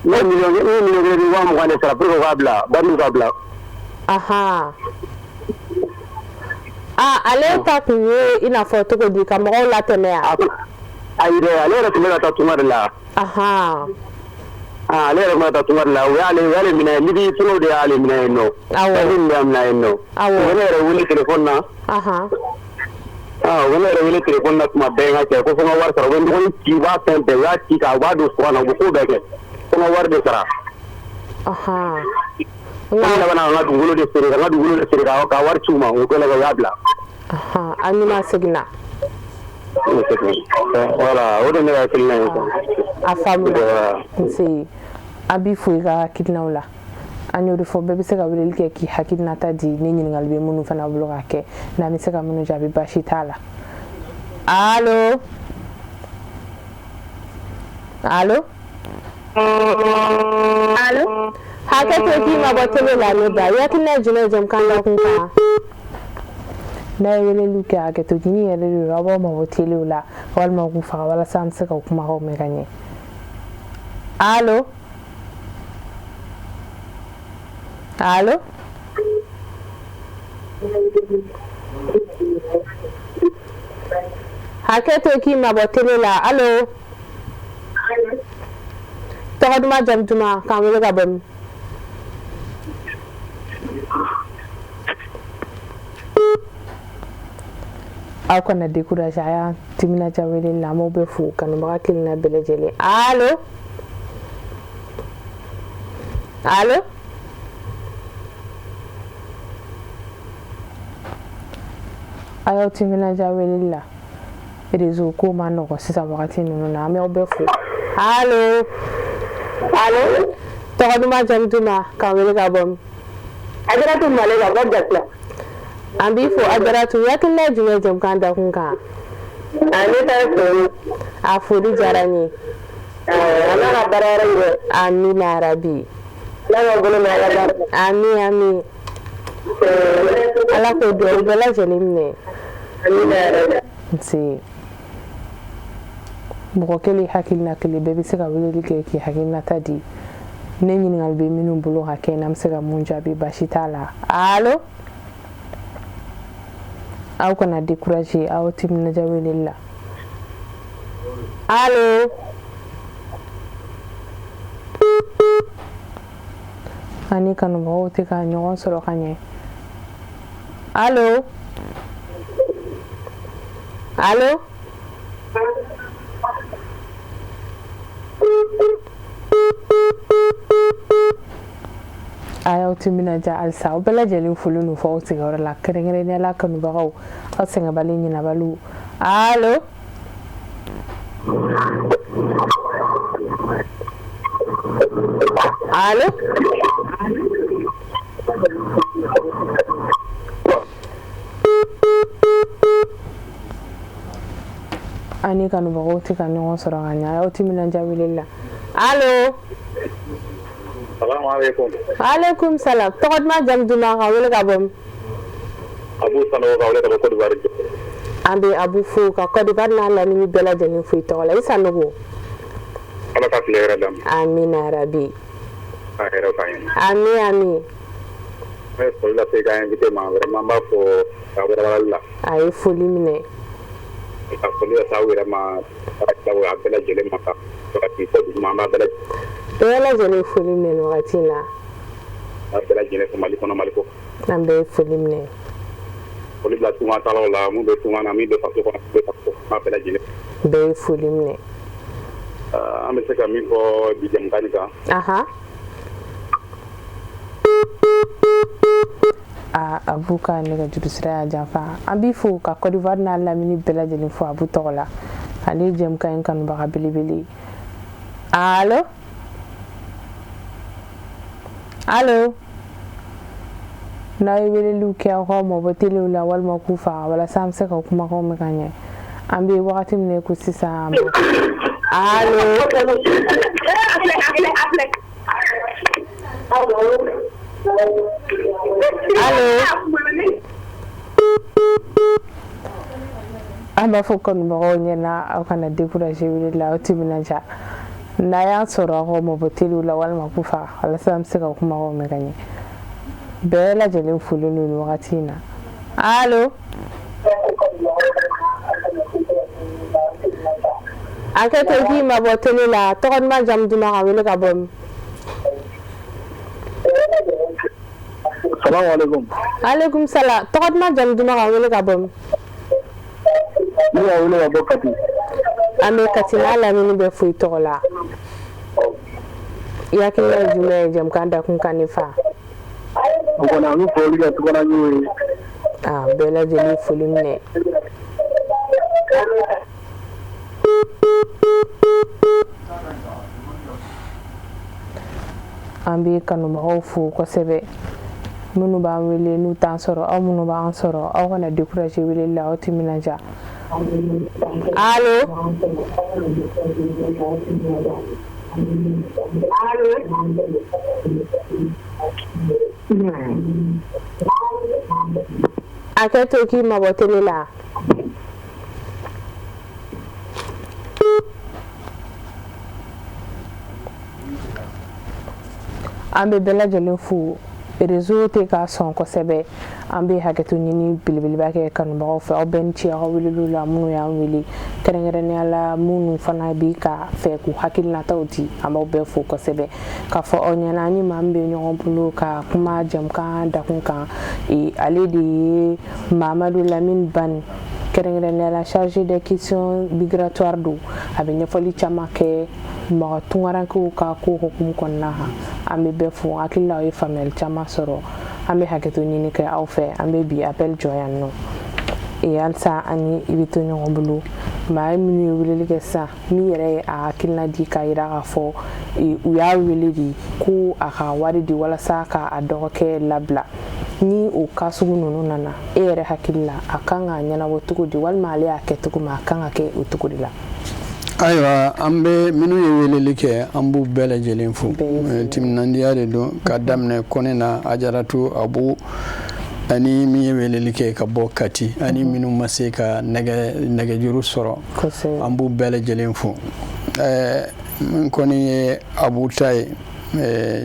ne million 20 de sara pour que k'a bila ba min k'a bila ale ta tun ye i n'a fɔ cogo di ka mɔgɔw latɛmɛ yan ayi dɛ ale yɛrɛ tun bɛ ka taa tunga de la ale ma ta tuma la yale mina libi tuno de ale mina no awu de amna no awu ne wuli telefon na wala wuli telefon na kuma be nga ko ko war sara won ko ci ba tempe ya ci ka wa do ko na ko be ke ko war de sara nga bana nga dungulo de sere ka war cuma ko la ga yabla anima signa voilà o de ne ga kilna afamu si abi fuiga kidnaula anyo de fo bebe se ga wele ke ki hakidna ta di ni nyingal be munu fana bulo ga ke na mi se ga munu jabi bashi tala allo haka to ki ma botele la no da yakina jina jam kan la kun ka na wele luke ake to jini ya le rabo ma botele la wal ma ku fa wala sam se ka kuma ho me ganye allo haka to ki ma botele la allo to ma jam tuma kan wele ga bam akona découragé aya timina jawele la mo be fu kanu ma kilina belejele allo ayo timina jawele la rezo ko ma no ko sisa wakati nunu na me be fu allo to ma jam tuma kan wele ga bom agara tu male ga gadda ambi fo agaratu yakilla jume jam kanda kunka ani ta so afuri jarani ana barare amina rabi la ngolo na la ami ala ko do bela jelimne amina rabi si bugo kele hakilna kele bebe se ka wele ki hakilna tadi ne nyingal be minum bulo hakena msega munja bi bashitala allo au kana découragé au tim na jawelilla allo ani kanu mo te ka nyon solo kanye allo ayo timina ja alsa bela jeli fulunu fo tigawra la kerengere ne la kanu bagaw asenga balini na balu allo ani kanu bagaw tigano soro ganya ayo timina ja wililla allo Assalamu alaikum. Alaikum salam. Tokot ma jam duma ka wele ka bom. Abu Sano ka wele ka Côte d'Ivoire. Ambe Abu Fu ka Côte d'Ivoire na la ni bela jeni fu to la isa nugo. Ala ka filere dam. Amina rabbi. Ahera kain. Ami. Mais pour la se ka invité ma vraiment ba fo ka wala la. Ay foli mine. Ka foli sa wala ma ka wa bela jele ma ka. Ka ti fo du ma bela. Bela jeni foli mine wakati na. Bela jele ko maliko. Nambe foli mine. Foli la tuma tala la mu be tuma na mi de faso ko ma bela jele. Be foli mine. Ambe se ka mi ko di jam kanika. Aha. Abuka nega judusira jafa ambifu ka Côte d'Ivoire na la mini bela jeni fo abu tola ali jem kan kan ba bilibili allo na yele luke ko mo botele la wal ma kufa wala samse ka kuma ko me kanye ambi wakati mne ku sisa allo amba fokon mo nyena akana décourager wili la otibinaja na ya soro ko mo botelu la wal makufa ala samse ka kuma ko me ganye bela jele fululu wakati na allo aketo ki ma botelu la to ma jam duma ka wili ka bom Salam alaikum. Alaikum salam. Tɔgɔ jamu duman ka wele ka bɔ min? Ne b'a wele ka bɔ Kati. An bɛ Kati n'a lamini bɛ fo i tɔgɔ la. I hakilina ye jumɛn ye jamukan dakun kan ne fa? O kɔni an bɛ foli kɛ tukana ɲɔgɔn ye. Bɛɛ lajɛlen foli minɛ. An bɛ kanubagaw fo kosɛbɛ minnu b'an wele n'u t'an sɔrɔ aw minnu b'an sɔrɔ aw kana décourager weleli la aw timinanja. Allo. Hakɛ to k'i mabɔ télé la. An bɛ bɛɛ lajɛlen fo réseau tɛ ka sɔn kosɛbɛ an bɛ hakɛto ɲini belebeleba kɛ kanubagaw fɛ aw bɛɛ ni ce aw ka weleliw la minnu y'an wele kɛrɛnkɛrɛnnenya la minnu fana bi ka fɛ k'u hakilinataw di an b'aw bɛɛ fo kosɛbɛ k'a fɔ aw ɲɛna ni maa min bɛ ɲɔgɔn bolo ka kuma jamukan dakun kan ale de ye Mamadu Lamini Bani kɛrɛnkɛrɛnnenya la chargé des questions migratoires don a bɛ ɲɛfɔli caman kɛ mɔgɔ tunkarankew ka ko hukumu kɔnɔna an bɛ bɛɛ fo hakili la aw ye faamuyali caman sɔrɔ an bɛ hakɛto ɲini kɛ aw fɛ an bɛ bi appel jɔ yan nɔ halisa ani i bɛ to ɲɔgɔn bolo maa minnu ye weleli kɛ sisan min yɛrɛ ye a hakilina di k'a jira k'a fɔ u y'a wele de ko a ka wari di walasa k'a dɔgɔkɛ labila ni o cas sugu ninnu nana e yɛrɛ hakili la a kan ka ɲɛnabɔ cogo di walima ale y'a kɛ cogo min a kan ka kɛ o cogo de la. Ayiwa an bɛ minnu ye weleli kɛ an b'u bɛɛ lajɛlen fo timinandiya de don ka daminɛ Kɔnɛ na Ajaratu Abu ani min ye weleli kɛ ka bɔ Kati ani minnu ma se ka nɛgɛjuru sɔrɔ an b'u bɛɛ lajɛlen fo min kɔni ye Abu ta ye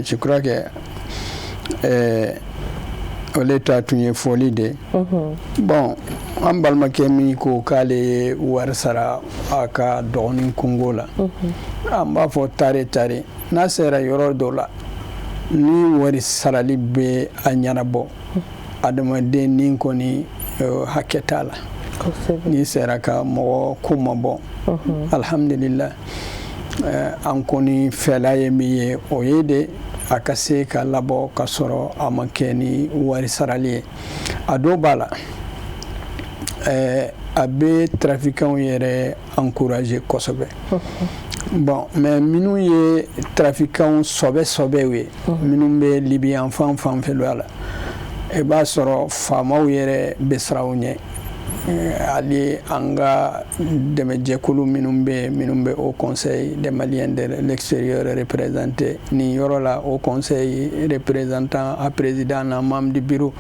je crois que ole ta tun ye foli de bon an balimakɛ min ko k'ale ye wari sara a ka dɔgɔnin kungo la an b'a fɔ tare n'a sera yɔrɔ dɔ la ni wari sarali bɛ a ɲɛnabɔ adamaden ni kɔni hakɛ t'a la ni sera ka mɔgɔ ko mabɔ alhamdulillah an kɔni fɛla ye min ye o ye de a ka se ka labɔ ka sɔrɔ a ma kɛ ni wari sarali ye a dɔw b'a la a bɛ trafiquants yɛrɛ encourager kosɛbɛ bon mais minnu ye trafiquants sɔbɛ ye minnu bɛ Libyen fan fɛ la i b'a sɔrɔ faamaw yɛrɛ bɛ siran u ɲɛ ali an ka dɛmɛjɛkulu minnu bɛ au conseil des Maliens de l'extérieur représenté ni yɔrɔ la au conseil représentant a président na membre du bureau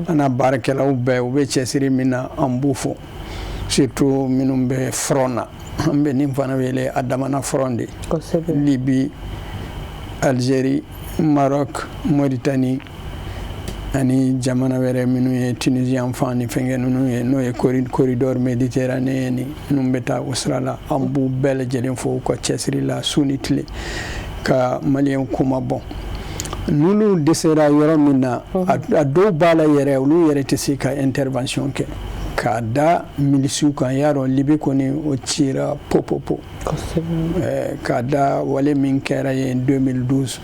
ana baarakɛlaw bɛɛ u bɛ cɛsiri min na an b'u fo surtout minnu bɛ front na an bɛ nin fana wele a damana front de Libye Algérie Maroc Mauritanie ani jamana wɛrɛ minnu ye Tunisien fan ni fɛnkɛ ninnu ye n'o ye corridor méditerranéen ni minnu bɛ taa o sira la an b'u bɛɛ lajɛlen fo ka cɛsiri la su ni tile ka maliyɛnw kuma bɔn n'olu dɛsɛra yɔrɔ min na a dɔw b'a la yɛrɛ olu yɛrɛ tɛ se ka intervention kɛ k'a da milisiw kan y'a dɔn Libi kɔni o cira popopo k'a da wale min kɛra ye 2012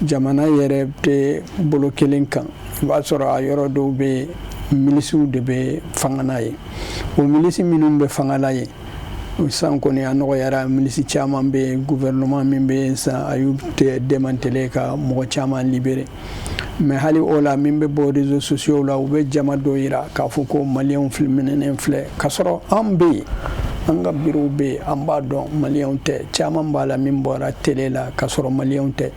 jamana yɛrɛ tɛ bolo kelen kan i b'a sɔrɔ a yɔrɔ dɔw bɛ milisiw de bɛ fanga n'a ye o milisi minnu bɛ fanga la ye san kɔni a nɔgɔyara milisi caman bɛ yen gouvernement min bɛ yen san a y'u démantelé ka mɔgɔ caman libéré mais hali o la min bɛ bɔ réseaux sociaux la u bɛ jama dɔ yira k'a fɔ ko maliyɛnw minɛnen filɛ k'a sɔrɔ an bɛ yen an ka bureau bɛ yen an b'a dɔn maliyɛnw tɛ caman b'a la min bɔra télé la k'a sɔrɔ maliyɛnw tɛ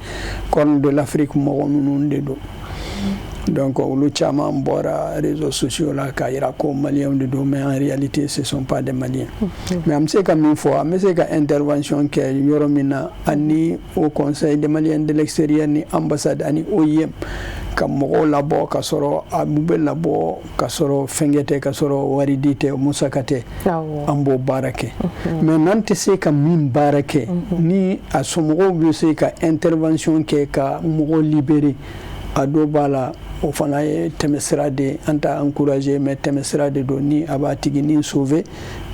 Corne de l'Afrique mɔgɔ ninnu de don donc olu caman bɔra réseaux sociaux la k'a yira ko maliyɛnw de don mais en réalité ce sont pas des maliens mais an bɛ se ka min fɔ an bɛ se ka intervention kɛ yɔrɔ min na ani au conseil des Maliens de l'extérieur ni ambassade ani OIM ka mɔgɔw labɔ ka sɔrɔ a bɛ labɔ ka sɔrɔ fɛnkɛ tɛ ka sɔrɔ wari di tɛ musaka tɛ an b'o baara kɛ mais n'an tɛ se ka min baara kɛ ni a somɔgɔw bɛ se ka intervention kɛ ka mɔgɔw libérer a dɔ b'a la o fana ye tɛmɛsira de an t'a encourager mais tɛmɛsira de don ni a b'a tigi ni sauver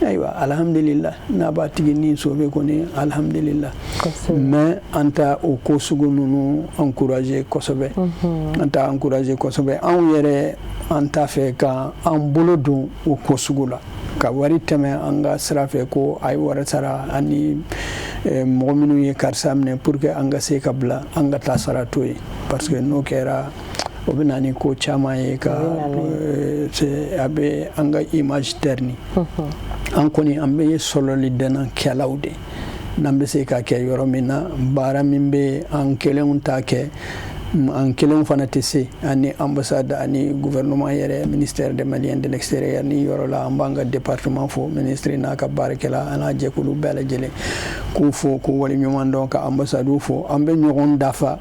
ayiwa alhamdulillah n'a b'a tigi ni sauver kɔni alhamdulillah mais an t'a o ko sugu ninnu encourager kosɛbɛ an t'a encourager kosɛbɛ anw yɛrɛ an t'a fɛ ka an bolo don o ko sugu la ka wari tɛmɛ an ka sira fɛ ko a ye wari sara ani mɔgɔ minnu ye karisa minɛ pour que an ka se ka bila an ka taa sara to ye parce que n'o kɛra o bɛ na ni ko caman ye ka a bɛ an ka image terni an kɔni an bɛ sɔlɔli dɛnna kɛlaw de n'an bɛ se ka kɛ yɔrɔ min na baara min bɛ an kelenw ta kɛ an kelenw fana tɛ se ani ambassade ani gouvernement yɛrɛ ministère des Maliens de l'extérieur ni yɔrɔ la an b'an ka département fo ministre n'a ka baarakɛla an n'a jɛkulu bɛɛ lajɛlen k'u fo k'u waleɲuman dɔn ka ambassade fo an bɛ ɲɔgɔn dafa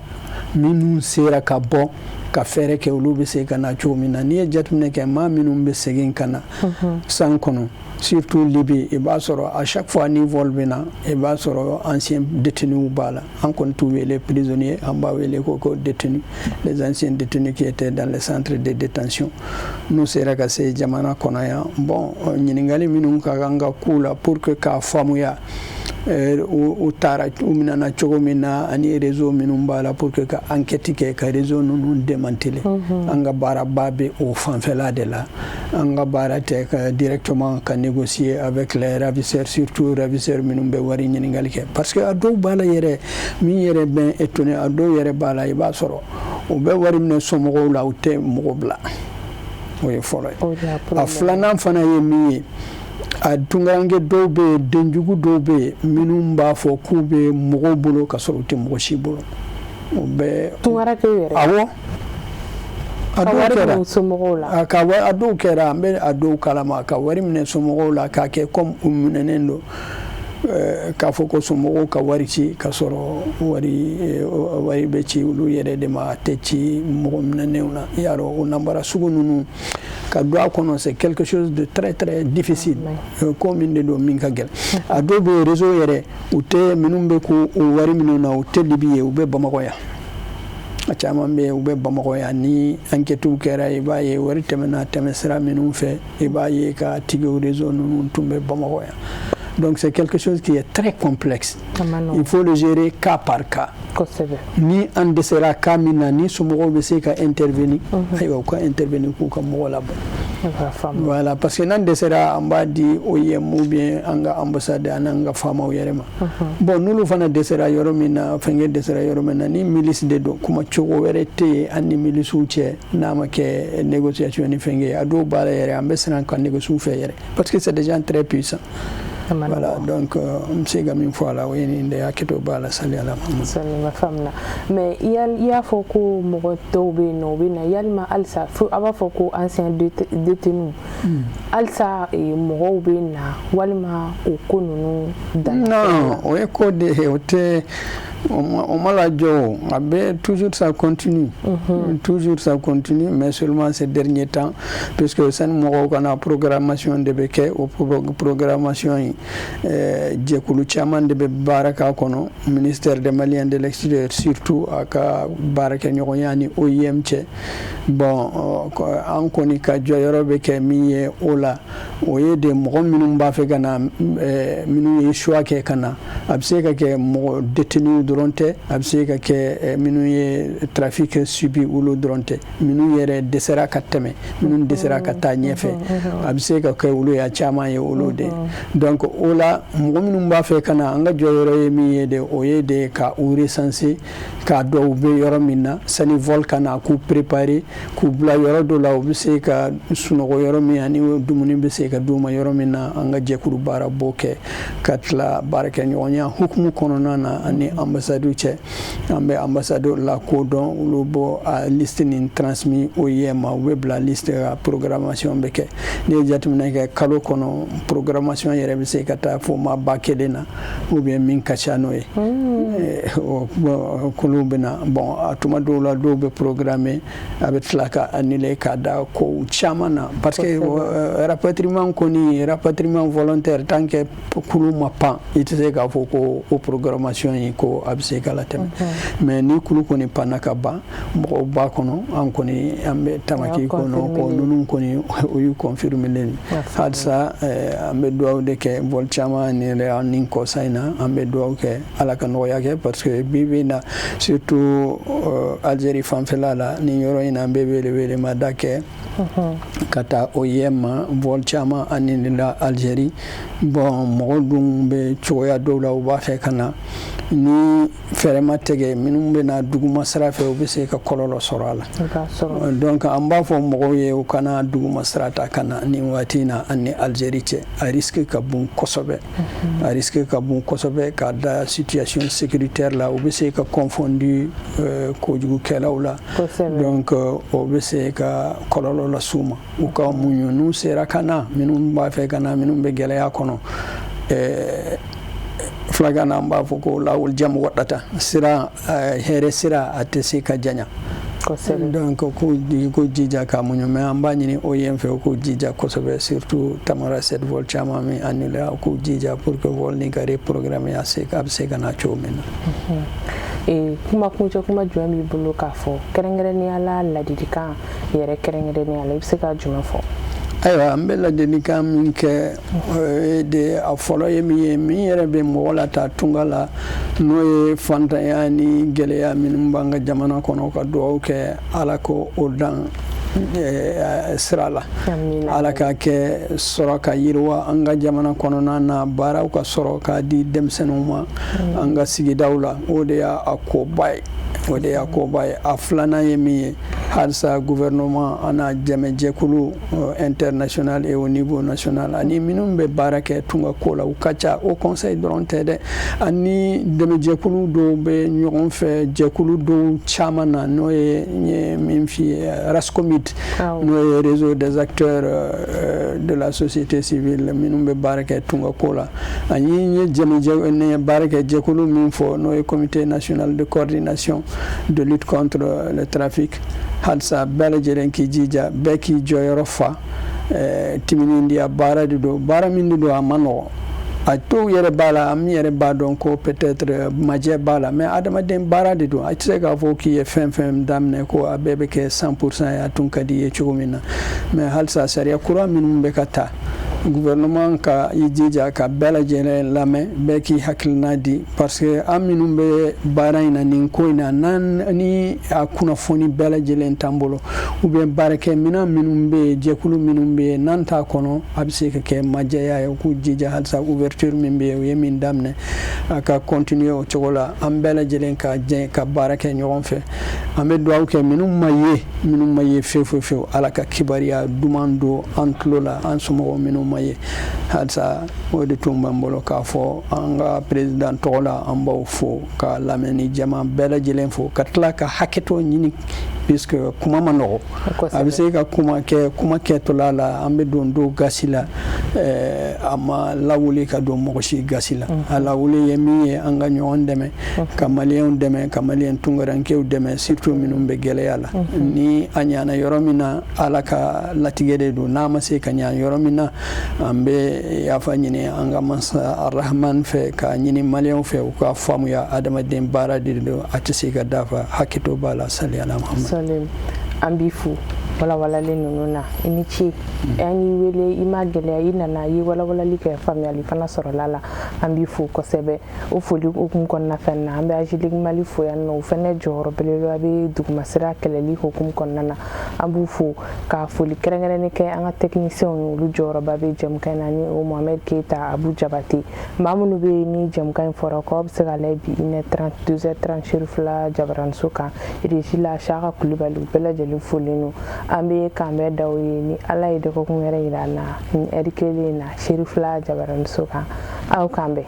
minnu sera ka bɔ ka fɛɛrɛ kɛ olu bɛ se ka na cogo min na n'i ye jateminɛ kɛ maa minnu bɛ segin ka na san kɔnɔ surtout Libye i b'a sɔrɔ à chaque fois ni vol bɛ na i b'a sɔrɔ anciens détenus b'a la an kɔni t'u wele prisonniers an b'a wele ko détenus les anciens détenus qui étaient dans les centres de détention n'u sera ka se jamana kɔnɔ yan bon ɲininkali minnu ka kan ka k'u la pour que k'a faamuya u taara u minana cogo min na ani réseau minnu b'a la pour que ka enquête kɛ ka réseau ninnu démanteler an ka baaraba bɛ o fanfɛla de la an ka baara tɛ ka directement ka négocier avec les ravisseurs surtout ravisseurs minnu bɛ wari ɲininkali kɛ parce que a dɔw b'a la yɛrɛ min yɛrɛ bɛ étonné a dɔw yɛrɛ b'a la i b'a sɔrɔ u bɛ wari minɛ somɔgɔw la u tɛ mɔgɔ bila o ye fɔlɔ ye a filanan fana ye min ye a tunkaranke dɔw bɛ yen denjugu dɔw bɛ yen minnu b'a fɔ k'u bɛ mɔgɔw bolo ka sɔrɔ u tɛ mɔgɔ si bolo o bɛ tunkaranke yɛrɛ awɔ a dɔw kɛra somɔgɔw la a dɔw kɛra an bɛ a dɔw kalama ka wari minɛ somɔgɔw la k'a kɛ comme u minɛnen don k'a fɔ ko somɔgɔw ka wari ci ka sɔrɔ wari bɛ ci olu yɛrɛ de ma a tɛ ci mɔgɔ minɛnenw na i y'a dɔn o nanbara sugu ninnu ka don a kɔnɔ c'est quelque chose de très très difficile ko min de don min ka gɛlɛn a dɔw bɛ réseau yɛrɛ u tɛ minnu bɛ ko o wari minnu na u tɛ Libi ye u bɛ Bamakɔ yan a caman bɛ yen u bɛ Bamakɔ yan ni enquêtew kɛra i b'a ye wari tɛmɛna tɛmɛsira minnu fɛ i b'a ye ka tigiw réseau ninnu tun bɛ Bamakɔ yan. Donc c'est quelque chose qui est très complexe. Il faut le gérer cas par cas. Ni an dɛsɛra cas min na ni somɔgɔw bɛ se ka intervenir ayiwa u ka intervenir k'u ka mɔgɔ labɔ. Voilà parce que n'an dɛsɛra an b'a di OIM ou bien an ka ambassade an ka faamaw yɛrɛ ma. Bon n'olu fana dɛsɛra yɔrɔ min na fɛnkɛ dɛsɛra yɔrɔ min na ni milice de don kuma cogo wɛrɛ tɛ yen an ni miliciw cɛ n'a ma kɛ négociation ni fɛnkɛ ye a dɔw b'a la yɛrɛ an bɛ siran ka négocier fɛ yɛrɛ parce que c'est des gens très puissants. Voilà, donc on sait que min fois là oui inde yaketo bala sali ala ma famna mais il y a foko mo to be no be na yalma alsa fu aba foko ancien détenu alsa e mo be na walma o konunu non o e ko de hote on m'a la jo toujours ça continue toujours ça continue mais seulement ces derniers temps puisque ça nous a programmation de beke au programmation jekulu chaman de baraka kono ministère des Maliens de l'extérieur surtout aka baraka nyogonyani OIM che bon an koni ka joyoro beke miye ola oye de mo minum ba fe kana minu ye choix ke kana abse ka ke mo détenu dronte abse ka ke minu ye trafic subi ulo dronte minu yere desera kateme minu desera kata nyefe abse ka ke ulo ya chama ye ulo de donc ola mo minum ba fe kana anga joyoro ye miye de oye de ka uri sansi ka do be yoro minna sani volcana ku préparer ku bla yoro do la obse ka sunogo yoro mi ani dumuni be se ka duma yoro minna anga jekuru bara boke katla baraka nyonya hukumu konona na ani ambassade che ambe ambassade la codon lobo a liste ni transmis OIM web la liste programmation beke ne jatumna ke kalo kono programmation yere be se kata fo ma bakelena ou bien min kachano e kolubena bon atuma do la do be programmer avec la ka annulé kada ko chamana parce que rapatriement volontaire tant que kuluma pas il se ka fo ko programmation ko a bɛ se ka latɛmɛ mais ni kulu kɔni panna ka ban mɔgɔw b'a kɔnɔ an kɔni an bɛ tamaki kɔnɔ ko ninnu kɔni o y'u confirmer halisa an bɛ dugawu de kɛ vol caman ni kɔsa in na an bɛ dugawu kɛ ala ka nɔgɔya kɛ parce que bi bi in na surtout Algérie fanfɛla la ni yɔrɔ in na an bɛ wele ma da kɛ ka taa o ma vol caman ani la Algérie bon mɔgɔw dun bɛ cogoya dɔw la u b'a fɛ ka na ni fɛrɛ ma tigɛ minnu bɛ na duguma sira fɛ u bɛ se ka kɔlɔlɔ sɔrɔ a la donc an b'a fɔ mɔgɔw ye u kana duguma sira ta ka na nin waati in na ani Algérie cɛ a risque ka bon kosɛbɛ a risque ka bon kosɛbɛ ka da situation sécuritaire la u bɛ se ka confondu kojugukɛlaw la donc o bɛ se ka kɔlɔlɔ las'u ma u ka muɲu n'u sera ka na minnu b'a fɛ ka na minnu bɛ gɛlɛya kɔnɔ filanan an b'a fɔ ko lawul jam waɗata sira hɛrɛ sira a tɛ se ka janya donc ko jija ka muɲu mais an b'a ɲini o yen fɛ ko jija kosɛbɛ surtout Tamara 7 vol caman min annulé ko jija pour que vol ni ka reprogrammer a bɛ se ka na cogo min na kuma kuncɛ kuma jumɛn b'i bolo k'a fɔ kɛrɛnkɛrɛnnenya la ladilikan yɛrɛ kɛrɛnkɛrɛnnenya la i bɛ se ka jumɛn fɔ ayiwa an bɛ ladilikan min kɛ de a fɔlɔ ye min ye min yɛrɛ bɛ mɔgɔ la ta tunga la n'o ye fantanya ni gɛlɛya minnu b'an ka jamana kɔnɔ ka dugawu kɛ ala ko o dan sira la ala ka kɛ sɔrɔ ka yiriwa an ka jamana kɔnɔna na baaraw ka sɔrɔ ka di denmisɛnninw ma an ka sigidaw la o de y'a koba ye o de y'a koba ye a filanan ye min ye halisa gouvernement ana jɛmɛjɛkulu international et au niveau national ani minnu bɛ baara kɛ tunga ko la u ka ca o conseil dɔrɔn tɛ dɛ ani dɛmɛjɛkulu dɔw bɛ ɲɔgɔn fɛ jɛkulu dɔw caman na n'o ye min f'i ye RASCOMIT n'o ye réseau des acteurs de la société civile minnu bɛ baara kɛ tunga ko la ani ye baara kɛ jɛkulu min fɔ n'o ye comité national de coordination de lutte contre le trafic halisa bɛɛ lajɛlen k'i jija bɛɛ k'i jɔyɔrɔ fa timinandiya baara de don baara min de don a ma nɔgɔn a dɔw yɛrɛ b'a la an yɛrɛ b'a dɔn ko peut-être majɛ b'a la mais adamaden baara de don a tɛ se k'a fɔ k'i ye fɛn fɛn daminɛ ko a bɛɛ bɛ kɛ 100% ye a tun ka di i ye cogo min na mais halisa sariya kura minnu bɛ ka taa gouvernement ka i jija ka bɛɛ lajɛlen lamɛn bɛɛ k'i hakilina di parce que an minnu bɛ baara in na nin ko in na ni a kunnafoni bɛɛ lajɛlen t'an bolo ou bien baarakɛminɛn minnu bɛ yen jɛkulu minnu bɛ yen n'an t'a kɔnɔ a bɛ se ka kɛ majɛya ye k'u jija halisa ouverture min bɛ yen u ye min daminɛ a ka continuer o cogo la an bɛɛ lajɛlen ka jɛ ka baara kɛ ɲɔgɔn fɛ an bɛ dugawu kɛ minnu ma ye fewu ala ka kibariya duman don an tulo la an somɔgɔw minnu ma ye halisa o de tun b'an bolo k'a fɔ an ka président tɔgɔ la an b'aw fo ka lamɛnni jama bɛɛ lajɛlen fo ka tila ka hakɛtɔ ɲini puisque kuma ma nɔgɔ a bɛ se ka kuma kɛtɔla la an bɛ don dɔw gasi la a ma lawuli ka don mɔgɔ si gasi la a lawuli ye min ye an ka ɲɔgɔn dɛmɛ ka maliyɛnw dɛmɛ ka maliyɛn tunkarankew dɛmɛ surtout minnu bɛ gɛlɛya la ni a ɲana yɔrɔ min na ala ka latigɛ de don n'a ma se ka ɲa yɔrɔ min na an bɛ yafa ɲini an ka masa arahman fɛ ka ɲini maliyɛnw fɛ u ka faamuya adamaden baara de don a tɛ se ka dafa hakɛto b'a la sali ala muhammad an b'i fo walawalali ninnu na i ni ce an y'i wele i ma gɛlɛya i nana i ye walawalali kɛ faamuyali fana sɔrɔla la an b'i fo kosɛbɛ o foli hukumu kɔnɔna fɛn na an bɛ Agilec Mali fo yan nɔ o fɛnɛ jɔyɔrɔ belebeleba bɛ dugumasira kɛlɛli hukumu kɔnɔna na an b'u fo ka foli kɛrɛnkɛrɛnnen kɛ an ka techniciens ye olu jɔyɔrɔba bɛ jɛmukan in na ni o Mohamed Keita Abu Jabate maa minnu bɛ yen ni jɛmukan in fɔra kɔ bɛ se ka lajɛ bi 1h30 2h30 Cherifula Jabaramuso kan régie la Saka Kulibali u bɛɛ lajɛlen folen don an bɛ k'an bɛ daw ye ni ala ye dɔgɔkun wɛrɛ yira an na ni heure kelen na Cherifula Jabaramuso kan aw k'an bɛn